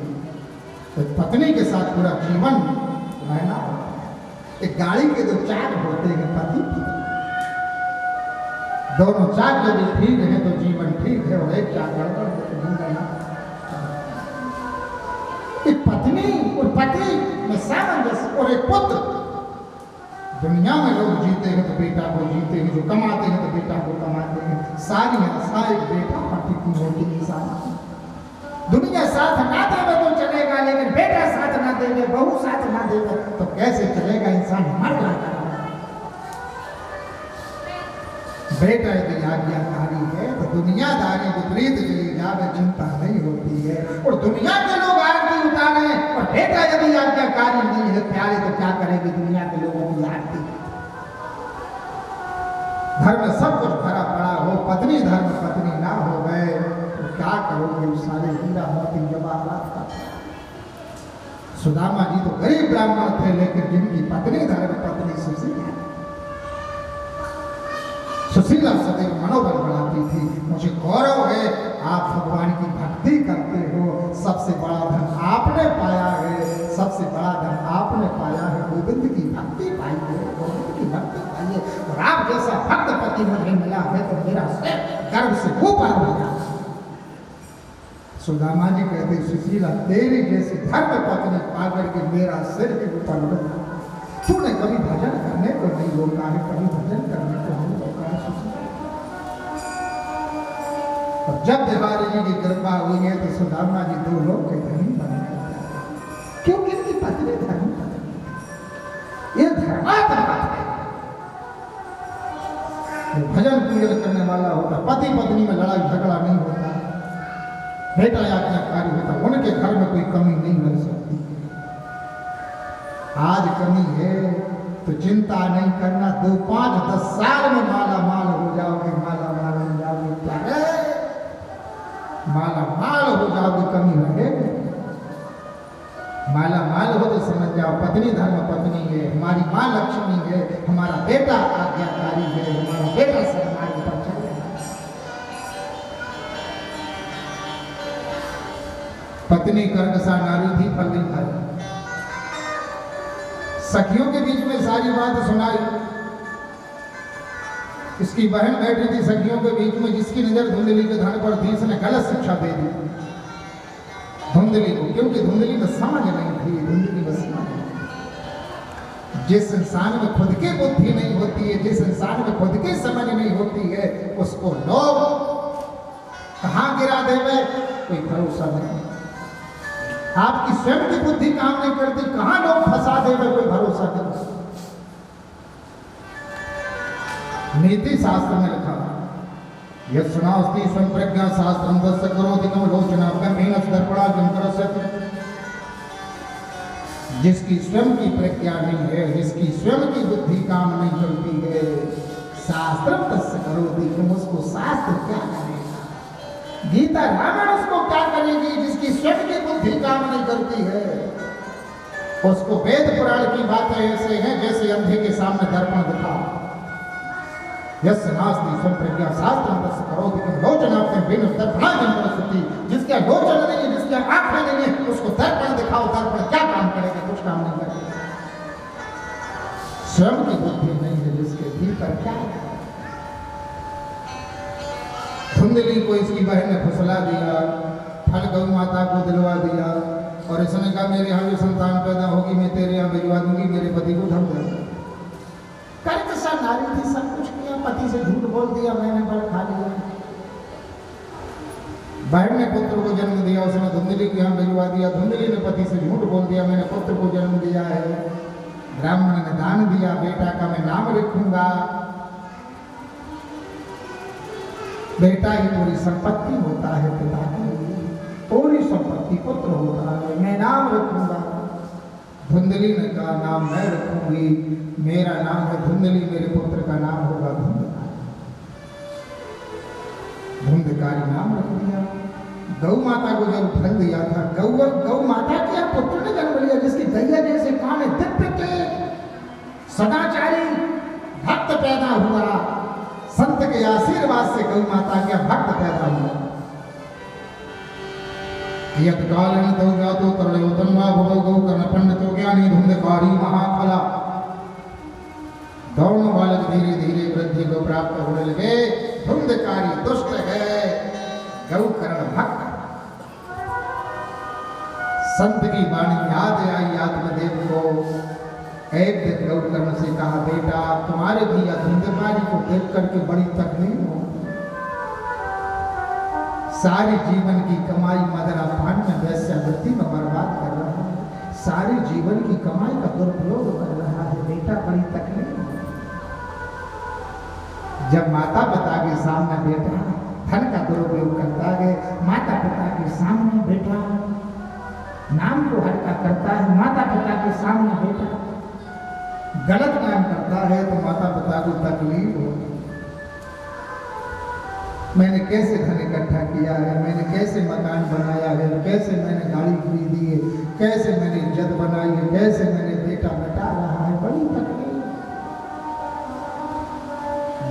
तो पत्नी के साथ पूरा जीवन रहना होता है। एक गाड़ी के 2 चाक होते हैं, पति पत्नी, दोनों चाक यदि ठीक है तो जीवन ठीक है, और एक चाक गड़बड़ है तो नहीं रहना। एक पत्नी और पति में सामंजस्य, और एक पुत्र। दुनिया में लोग जीते हैं तो बेटा को जीते हैं, जो कमाते हैं तो बेटा को कमाते हैं। सारी आशा एक बेटा पति की होती है। दुनिया साथ ना देवे तो चलेगा, लेकिन बेटा साथ ना देवे, बहू साथ ना देवे तो कैसे चलेगा, इंसान मर जाता है। बेटा यदि आज्ञाकारी है तो दुनियादारी विपरीत चली जावे, चिंता नहीं होती है। और दुनिया के लोग आरती उतारे, और बेटा यदि आज्ञाकारी नहीं है प्यारे, तो क्या करेगी दुनिया के लोगों की आरती। घर में सब कुछ भरा पड़ा हो, पत्नी धर्म पत्नी ना हो गए तो क्या करोगे, उस सारे हीरा मोती जवाहरात का। सुदामा जी तो गरीब ब्राह्मण थे, लेकिन जिनकी पत्नी धर्म पत्नी सुशीला, सुशीला सदैव मनोबल बढ़ाती थी। मुझे गौरव है आप भगवान की भक्ति करते हो, सबसे बड़ा धन आपने पाया है, सबसे बड़ा धन आपने पाया है, गोविंद की भक्ति पाई है, गोविंद की भक्ति पाई है। और आप जैसा भक्त पति मुझे मिला है तो मेरा सिर गर्व से ऊपर हो गया। सुदामा जी कहते सुशीला तेरी जैसी धर्म पत्नी पाकर के मेरा सिर के ऊपर लगा। तूने कभी भजन करने को नहीं रोका है, कभी भजन करने को नहीं रोका है सुशीला। और जब बिहारी जी की कृपा हुई है तो सुदामा जी दो लोग के धनी बन गए, क्योंकि इनकी पत्नी धर्म पत्नी, ये धर्मात्मा है। भजन पूजन करने वाला होता, पति पत्नी में लड़ाई झगड़ा नहीं होता, बेटा आज्ञाकारी होता, उनके घर में कोई कमी नहीं रह सकती। आज कमी है तो चिंता नहीं करना, 2, 5, 10 साल में माला माल हो जाओगे, माला माल हो जाओगे, क्या है माला माल हो जाओगे, कमी रहेगी। माला माल हो तो समझ जाओ पत्नी धर्म पत्नी है, हमारी माँ लक्ष्मी है, हमारा बेटा आज्ञाकारी है, हमारा बेटा समाज पर चल रहा है। पत्नी कर्कशा नारी थी, फल नहीं खाई। सखियों के बीच में सारी बात सुनाई। इसकी बहन बैठी थी सखियों के बीच में, जिसकी नजर धुंधली के धन पर थी, इसने गलत शिक्षा दे दी धुंधली को, क्योंकि धुंधली में समझ नहीं थी, धुंधली में समझ नहीं। जिस इंसान में खुद की बुद्धि नहीं होती है, जिस इंसान में खुद की समझ नहीं होती है, उसको लोग कहां गिरा देवे कोई भरोसा नहीं। आपकी स्वयं की बुद्धि काम नहीं करती, कहां लोग फंसा देवे कोई भरोसा नहीं। नीति शास्त्र में लिखा यस्नास्ति संप्रज्ञा शास्त्रम दस्य करोधिकम लोचनाभ्यम हीनस दर्पणा जंकरस्य। जिसकी स्वयं की प्रज्ञा नहीं है, जिसकी स्वयं की बुद्धि काम नहीं करती है, शास्त्रम दस्य करोधिकम, उसको शास्त्र क्या करेगा, गीता रामायण उसको क्या करेगी। जिसकी स्वयं की बुद्धि काम नहीं करती है, उसको वेद पुराण की बातें ऐसे हैं जैसे अंधे के सामने दर्पण दिखा। यस्य नास्ति संप्रज्ञा शास्त्रम तस्य करोधिकम लोचनाभ्यम हीनस दर्पणा जंकरस्य। जिसके लोचन नहीं है, जिसके आंखें नहीं है, उसको दर्पण दिखाओ, दर्पण क्या काम करेगा, कुछ काम नहीं करेगा। स्वयं की बुद्धि नहीं है, जिसके भीतर क्या है। धुंधली को इसकी बहन ने फुसला दिया, फल गौ माता को दिलवा दिया, और इसने कहा मेरे यहाँ जो संतान पैदा होगी मैं तेरे यहाँ भिजवा दूंगी, मेरे पति को धम दे। कर्कशा नारी थी, सब कुछ किया, पति से झूठ बोल दिया, मैंने बल खा लिया। बहन ने पुत्र को जन्म दिया, उसने धुंधली के यहाँ भिजवा दिया। धुंधली ने पति से झूठ बोल दिया, मैंने पुत्र को जन्म दिया है। ब्राह्मण ने दान दिया, बेटा का मैं नाम रखूंगा, बेटा ही पूरी संपत्ति होता है, पिता की पूरी संपत्ति पुत्र होता है, मैं नाम रखूंगा। धुंधली ने कहा नाम मैं रखूंगी, मेरा नाम है धुंधली, मेरे पुत्र का नाम होगा धुंधकारी। धुंधकारी नाम रख दिया। गौ माता को जब फल दिया था, गौ माता के पुत्र ने जन्म लिया, जिसकी गैया जैसे कान है, दिव्य के सदाचारी भक्त पैदा हुआ। संत के आशीर्वाद से गौ माता के भक्त पैदा हुआ। यत कालेन तौ जातो तरलोतन्वा भवो गौ कर्ण पंडितो ज्ञानी धुंधकारी महाफला। दोनों बालक धीरे धीरे वृद्धि को प्राप्त होने लगे। धुंधकारी दुष्ट है, गौ कर्ण भक्त। संत की वाणी याद आई आत्मदेव को। एक दिन गौ कर्ण से कहा बेटा तुम्हारे भैया धुंधकारी को देख करके बड़ी तकलीफ हो, सारी जीवन की कमाई मदरा पान में वैश्यावृत्ति में बर्बाद कर रहा है, सारी जीवन की कमाई का दुरुपयोग कर रहा है, बेटा बड़ी तकलीफ है। जब माता पिता के सामने बेटा धन का दुरुपयोग करता है, माता पिता के सामने बेटा नाम को हल्का करता है, माता पिता के सामने बेटा गलत काम करता है, तो माता पिता को तकलीफ होगी। मैंने कैसे धन इकट्ठा किया है, मैंने कैसे मकान बनाया है, कैसे मैंने गाड़ी खरीदी है, कैसे मैंने इज्जत बनाई है, कैसे मैंने बेटा बटा रहा है, बड़ी तकलीफ।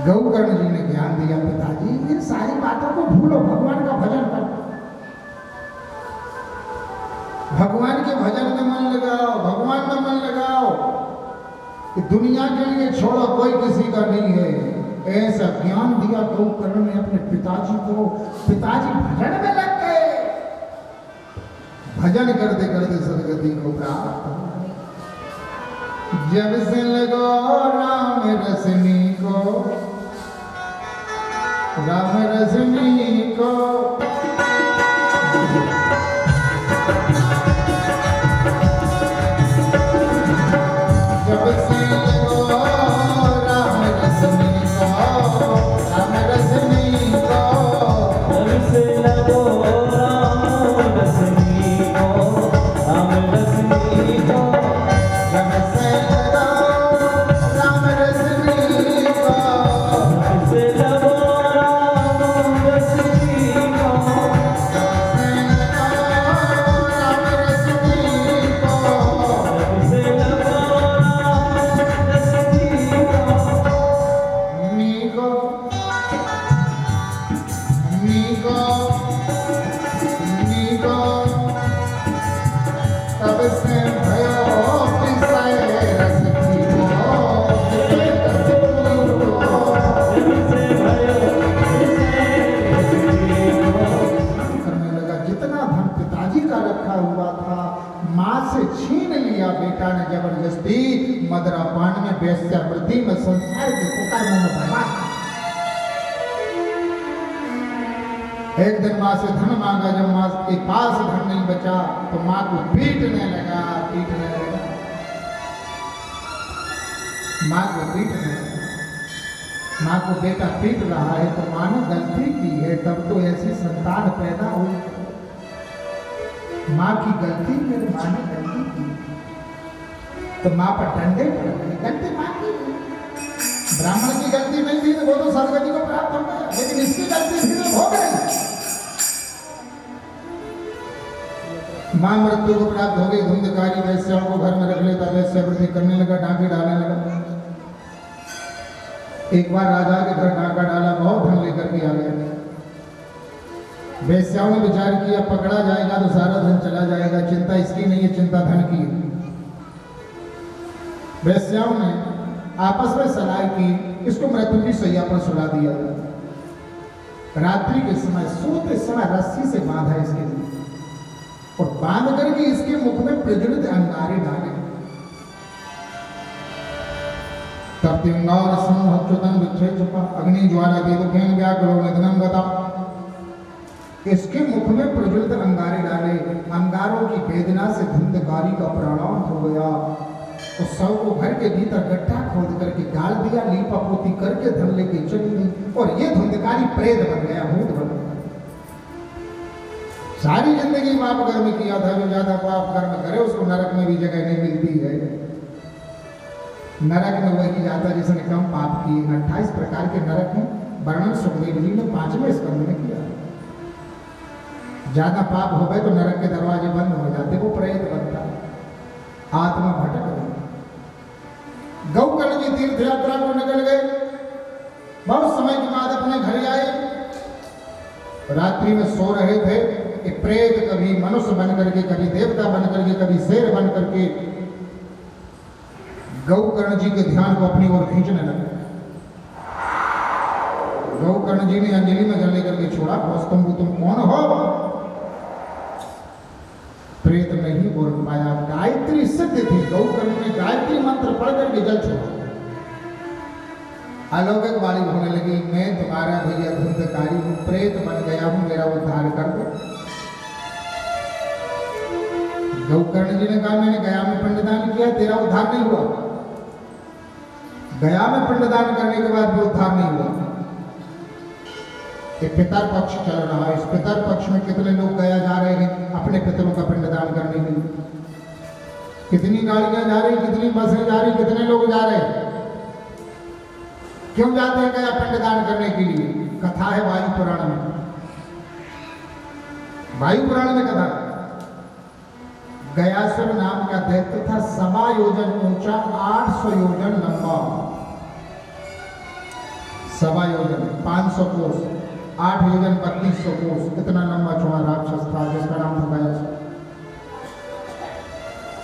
गौकर्ण जी ने ज्ञान दिया पिताजी इन सारी बातों को भूलो, भगवान का भजन करो, भगवान के भजन में मन लगाओ, भगवान में मन लगाओ। कि दुनिया के लिए छोड़ो, कोई किसी का नहीं है। ऐसा ज्ञान दिया गौकर्ण ने अपने पिताजी को। पिताजी भजन में लग गए। भजन करते करते सदगति को प्राप्त हो। जब से लगो राम रसनी को, राम रसनी को, जब से लगो राम रसनी को, राम रसनी को, जब से लगो राम रसनी को, राम रसनी को, जब से लगो राम रसनी को, जब से लगो राम रसनी को, राम रसनी को, जब से लगो राम रसनी को, नीको, नीको, नीको, तब से भयो पिसाए रसनी को, जब से भयो करने लगा। जितना धन पिताजी का रखा हुआ था माँ से छीन लिया बेटा ने जबरदस्ती। मदरा पान में वेश्यावृत्ति में संसार के पुकार में बर्बाद। एक दिन माँ से धन मांगा, जब माँ के पास धन नहीं बचा तो माँ को पीटने लगा, पीटने लगा, माँ को पीटने लगा। माँ को बेटा पीट रहा है तो माँ ने गलती की है, तब तो ऐसी संतान पैदा हुई। माँ की गलती मेरी माँ ने गलती की तो माँ पर डंडे पड़ गए। गलती माँ की है। ब्राह्मण की गलती नहीं थी तो वो तो सदगति को प्राप्त हो गया, लेकिन इसकी गलती थी तो हो गई। माँ मृत्यु को प्राप्त हो गई। धुंधकारी वैश्याओं को घर में रख लेता, वैश्यावृत्ति करने लगा, डांके डालने लगा। एक बार राजा के घर डाका डाला, बहुत धन लेकर के आ गया। वेश्याओं ने विचार किया पकड़ा जाएगा तो सारा धन चला जाएगा, चिंता इसकी नहीं है, चिंता धन की है। वेश्याओं ने आपस में सलाह की, इसको मृत्यु की शैया पर सुला दिया। रात्रि के समय सोते समय रस्सी से बांधा इसके लिए और बांध करके इसके मुख में प्रज्वलित अंगारे डाले। तब तिंगार समूहच्युतम विच्छे चुपा अग्नि ज्वाला देवकेन व्याकुलो निधनम गता। इसके मुख में प्रज्वलित अंगारे डाले। अंगारों की वेदना से धुंधकारी का प्राणांत हो गया। उस शव को घर के भीतर गड्ढा खोद करके डाल दिया, लीपा पोती करके धन लेके चली गई और ये धुंधकारी प्रेत बन गया, भूत बन गया। सारी जिंदगी पाप कर्म किया था, जो ज्यादा पाप कर्म करे उसको नरक में भी जगह नहीं मिलती है। नरक में वही जाता जिसने कम पाप किए। 28 प्रकार के नरक हैं, वर्णन सुखदेव जी ने 5वें स्कंद में किया। ज्यादा पाप हो गए तो नरक के दरवाजे बंद हो जाते, वो प्रेत बनता, आत्मा भटक गई। गौकर्ण जी तीर्थ यात्रा को निकल गए। बहुत समय के बाद अपने घर आए। रात्रि में सो रहे थे कि प्रेत कभी मनुष्य बन करके, कभी देवता बन करके, कभी शेर बन करके गौकर्ण जी के ध्यान को अपनी ओर खींचने लगे। गौकर्ण जी ने अंजलि में जल लेकर के छोड़ा, तुम कौन हो? प्रेत नहीं बोल पाया। गायत्री सिद्ध थी। गौकर्ण ने गायत्री मंत्र पढ़ करके जल छोड़ा। अलौकिक वाणी होने लगी, मैं तुम्हारा भैया धुंधकारी हूं, प्रेत बन गया हूं, मेरा उद्धार कर दो। गौकर्ण जी ने कहा मैंने गया में पिंडदान किया, तेरा उद्धार नहीं हुआ। गया में पिंडदान करने के बाद भी उद्धार नहीं हुआ। एक पितर पक्ष चल रहा है। इस पितर पक्ष में कितने लोग गया जा रहे हैं अपने पितरों का पिंडदान करने के लिए। कितनी गाड़ियां जा रही, कितनी बसें जा रही, कितने लोग जा रहे हैं। क्यों जाते हैं गया पिंडदान करने के लिए? कथा है वायु पुराण में। वायु पुराण में कथा है। गयासुर नाम का दैत्य था, 1.25 योजन ऊंचा, 800 योजन लंबा। 1.25 योजन 500 कोस, 8 योजन 3200 कोस, इतना लंबा चौड़ा राक्षस था जिसका नाम था गयासुर।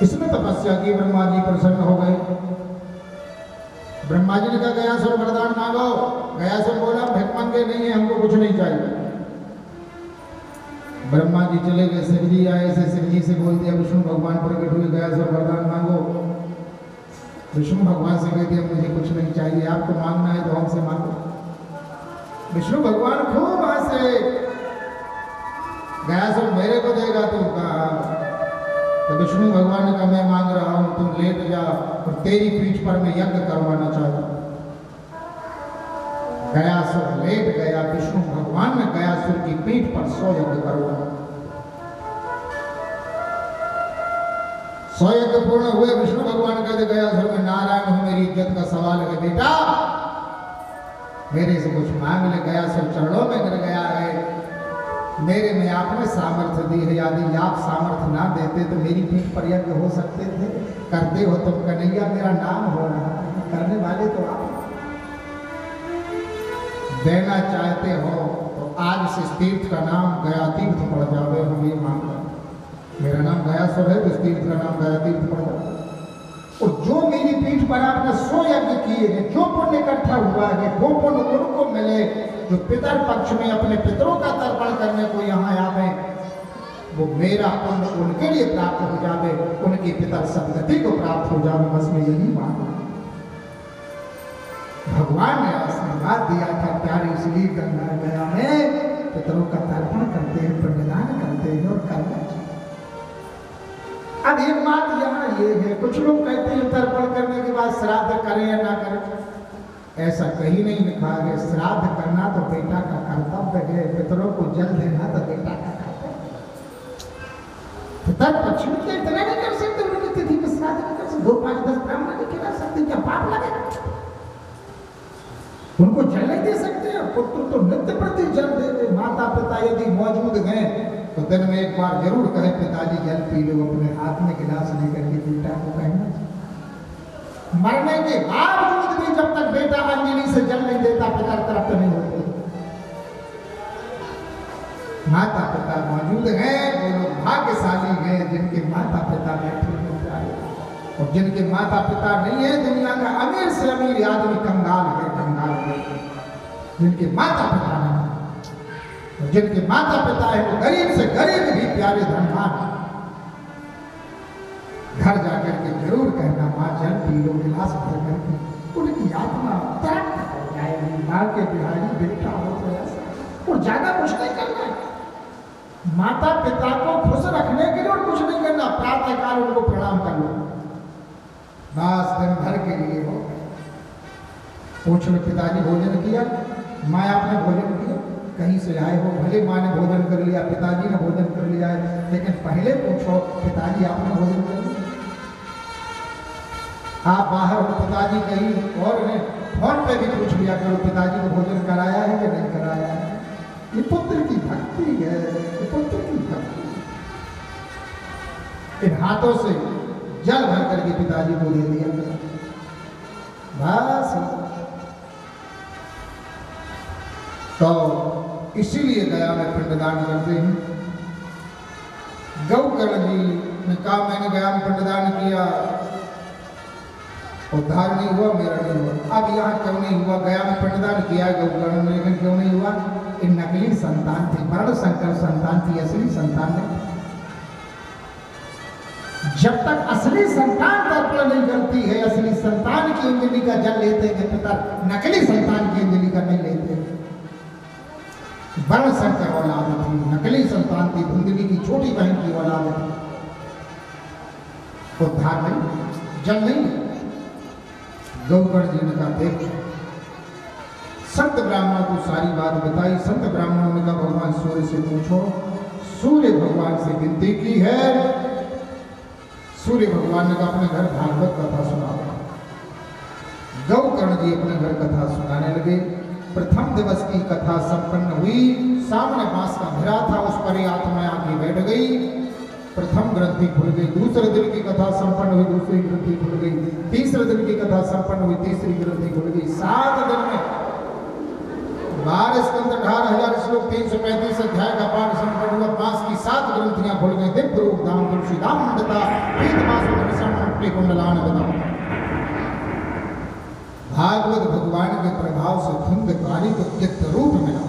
इसने तपस्या की, ब्रह्मा जी प्रसन्न हो गए। ब्रह्मा जी ने कहा गयासुर वरदान मांगो। गयासुर बोला भिख मांगे नहीं है, हमको कुछ नहीं चाहिए। ब्रह्मा जी चले गए, शिव जी आए, ऐसे शिव जी से बोल दिया विष्णु भगवान प्रकट हुए, गया सब वरदान मांगो। विष्णु भगवान से कह दिया मुझे कुछ नहीं चाहिए, आपको मांगना है तो हमसे मांगो। विष्णु भगवान खूब हंसे, गया सब मेरे को देगा तुम कहा। तो विष्णु भगवान ने कहा मैं मांग रहा हूं तुम लेट जा और तेरी पीठ पर मैं यज्ञ करवाना चाहता हूं। गयासुर लेट गया, विष्णु भगवान ने गयासुर की पीठ पर 100 यज्ञ करवाया। 100 यज्ञ पूर्ण हुए। विष्णु भगवान कहते गयासुर में नारायण हूं, मेरी इज्जत का सवाल है बेटा मेरे से कुछ मांग ले। गयासुर चरणों में गिर गया है, मेरे में आपने सामर्थ्य दी है, यदि आप सामर्थ्य ना देते तो मेरी पीठ पर यज्ञ हो सकते थे। करते हो तुम कन्हैया, मेरा नाम हो रहा है, करने वाले तो आप। देना चाहते हो तो आज से इस तीर्थ का नाम गया तीर्थ पड़ जावे, हम ये मांग रहे हैं। मेरा नाम गयासुर है तो इस तीर्थ का नाम गया तीर्थ पड़ जावे। और जो मेरी पीठ पर आपने 100 यज्ञ किए हैं, जो पुण्य इकट्ठा हुआ है वो पुण्य उनको मिले जो पितर पक्ष में अपने पितरों का तर्पण करने को यहाँ आवे, वो मेरा पुण्य उनके लिए प्राप्त हो जावे, उनके पितर सदगति को प्राप्त हो जावे। बस मैं यही मांगा। भगवान ने आशीर्वाद दिया था प्यारे, इसलिए गंगा गया में पितरों का तर्पण करते हैं, पिंडदान करते हैं और करना चाहिए। अब एक बात यहाँ ये है, कुछ लोग कहते हैं तर्पण करने के बाद श्राद्ध करें या ना करें। ऐसा कहीं नहीं लिखा है। श्राद्ध करना तो बेटा का कर्तव्य है, पितरों को जल देना तो बेटा का कर्तव्य। पितर पक्ष में क्या इतना नहीं कर सकते, उनकी तिथि में श्राद्ध नहीं कर सकते, 2, 5, 10 ब्राह्मण नहीं खिला सकते, क्या पाप लगेगा? उनको जल नहीं दे सकते। पुत्र तो नित्य प्रति जल देते। माता पिता यदि मौजूद हैं तो दिन में एक बार जरूर कहे पिताजी जल पी लो, अपने हाथ में गिलास लेकर के बेटा को कहना। मरने के बावजूद भी जब तक बेटा अंजलि से जल नहीं देता पिता तरफ नहीं होते। माता पिता मौजूद हैं, वो लोग भाग्यशाली हैं जिनके माता पिता बैठे हैं। और जिनके माता पिता नहीं है, दुनिया का अमीर से अमीर आदमी कंगाल है, कंगाल है। जिनके माता पिता नहीं, और जिनके माता पिता है वो गरीब से गरीब भी प्यारे धनवान। घर जाकर के जरूर कहना माँ जल पी लो, गिलास भर करके, उनकी आत्मा तृप्त हो जाएगी। माँ के बिहारी बेटा हो तो ऐसा, और ज्यादा कुछ नहीं करना। माता पिता को खुश रखने के लिए और कुछ नहीं करना। प्रातः काल उनको प्रणाम कर लो, बस दिन भर के लिए हो। पूछ लो पिताजी भोजन किया, माँ आपने भोजन किया, कहीं से आए हो, भले माँ ने भोजन कर लिया, पिताजी ने भोजन कर लिया है, लेकिन पहले पूछो पिताजी आपने भोजन कर लिया। आप बाहर हो, पिताजी कहीं और हैं, फोन पे भी पूछ लिया करो पिताजी को भोजन कराया है कि नहीं कराया है। ये पुत्र की भक्ति है, ये पुत्र की भक्ति। इन हाथों से जल भर करके पिताजी को दे दिया, बस। तो इसीलिए गया में पिंडदान करते हैं। गौकर्ण जी ने कहा मैंने गया में पिंडदान किया, उद्धार नहीं हुआ, मेरा नहीं हुआ। अब यहाँ क्यों नहीं हुआ? गया में पिंडदान किया गौकर्ण ने, लेकिन क्यों नहीं हुआ? इन नकली संतान थी, वर्ण संकर संतान थी, असली संतान नहीं। जब तक असली संतान तर्पण नहीं करती है, असली संतान की अंजलि का जल लेते हैं पिता, नकली संतान की अंजलि का नहीं लेते। वर्ण संकर औलाद थी, नकली संतान थी, धुंधली की छोटी बहन की औलाद थी। उद्धार नहीं, जल नहीं। गौकर्ण जी ने कहा देख, संत ब्राह्मणों को सारी बात बताई। संत ब्राह्मणों ने कहा भगवान सूर्य से पूछो। सूर्य भगवान से विनती की है। सूर्य भगवान ने कहा अपने घर भागवत कथा सुनाओ। गौकर्ण जी अपने घर कथा सुनाने लगे। प्रथम दिवस की कथा संपन्न हुई। सामने बांस का घेरा था, उस पर आत्मा आके बैठ गई। प्रथम ग्रंथि खुल गई। दूसरे दिन की कथा संपन्न हुई, दूसरी ग्रंथि खुल गई। तीसरे दिन की कथा संपन्न हुई, तीसरी ग्रंथि खुल गई। 7 दिन में 12 स्कंद 18,000 श्लोक 335 अध्याय का पाठ संपन्न हुआ। बांस की 7 ग्रंथियां खुल गई। दिव्य रूप धाम तुलसी धाम मंडता कुंडलान बता। भागवत भगवान के प्रभाव से धुंधकारी को चित्त रूप मिला।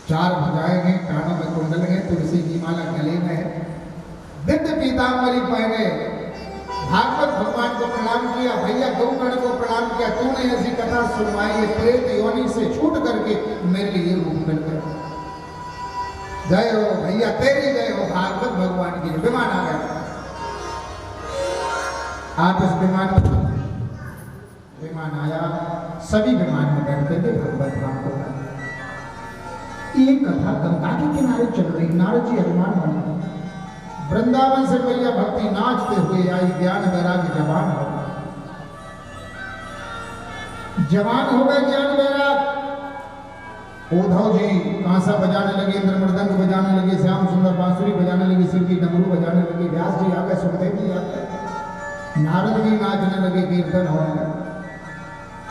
चार भुजाएं हैं, कानों में कुंडल है, तुलसी की माला गले में है, दिव्य पीताम्बरी पहने, भागवत भगवान को प्रणाम किया, भैया गौगण को प्रणाम किया, तूने ऐसी कथा सुनवाई है, प्रेत योनि से छूट करके मेरे लिए रूप मिल गया। जय हो भैया, तेरी जय हो, भागवत भगवान की। विमान आ गया, आप इस विमान में, विमान आया, सभी विमान में बैठते थे, भगवत धाम को। ये कथा गंगा के किनारे चल रही, नारद जी हनुमान बने, वृंदावन से मैया भक्ति नाचते हुए आई, ज्ञान वैराग्य जवान हो गए, जवान हो गए ज्ञान वैराग्य। उद्धव जी कांसा बजाने लगे, इंद्र मृदंग बजाने लगे, श्याम सुंदर बांसुरी बजाने लगे, शिव जी डमरू बजाने लगे, व्यास जी आ गए, सुखदेव जी आ गए, नारद जी नाचने लगे, कीर्तन होने लगे।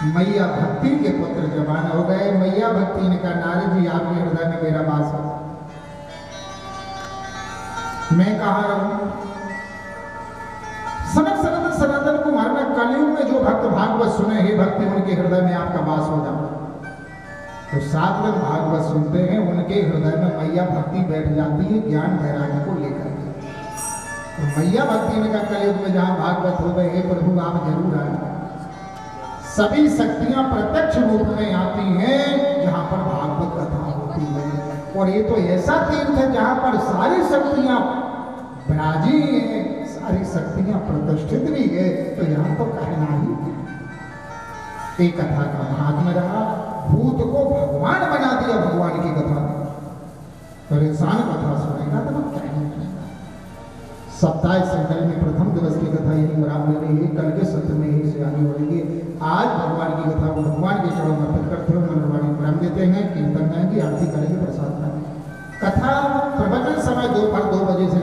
मैया भक्ति के पुत्र जवान हो गए। मैया भक्ति ने कहा, नारद जी आपके हृदय में मेरा वास है, मैं कहाँ रहूं? सनक सनत सनातन कुमार ने कलयुग में जो भक्त भागवत सुने, हे भक्ति उनके हृदय में आपका वास हो जाए। तो सात लोग भागवत सुनते हैं, उनके हृदय में मैया भक्ति बैठ जाती है ज्ञान वैराग्य को लेकर के। तो मैया भक्ति ने कहा, कलयुग में जहां भागवत हो गए, हे प्रभु आप जरूर आए। सभी शक्तियां प्रत्यक्ष रूप में आती हैं जहां पर भागवत कथा होती है, और ये तो ऐसा तीर्थ है जहां पर सारी शक्तियां विराजी हैं, सारी शक्तियां प्रतिष्ठित भी है, तो यहाँ तो कहना ही है। एक कथा का महात्मा रहा, भूत को भगवान बना दिया भगवान की कथा। और इंसान कथा सुनेगा तो कहना सप्ताह संकल में प्रथम दिवस की कथा यही बराबर ले रही है, कल के सत्र में ही से आगे बढ़ेगी। आज भगवान की कथा को भगवान के चरणों में अर्पित करते हुए मनोवाणी विराम देते हैं, कीर्तन गाएंगे, आरती करेंगे, प्रसाद करेंगे। कथा प्रवचन समय दोपहर 2 बजे से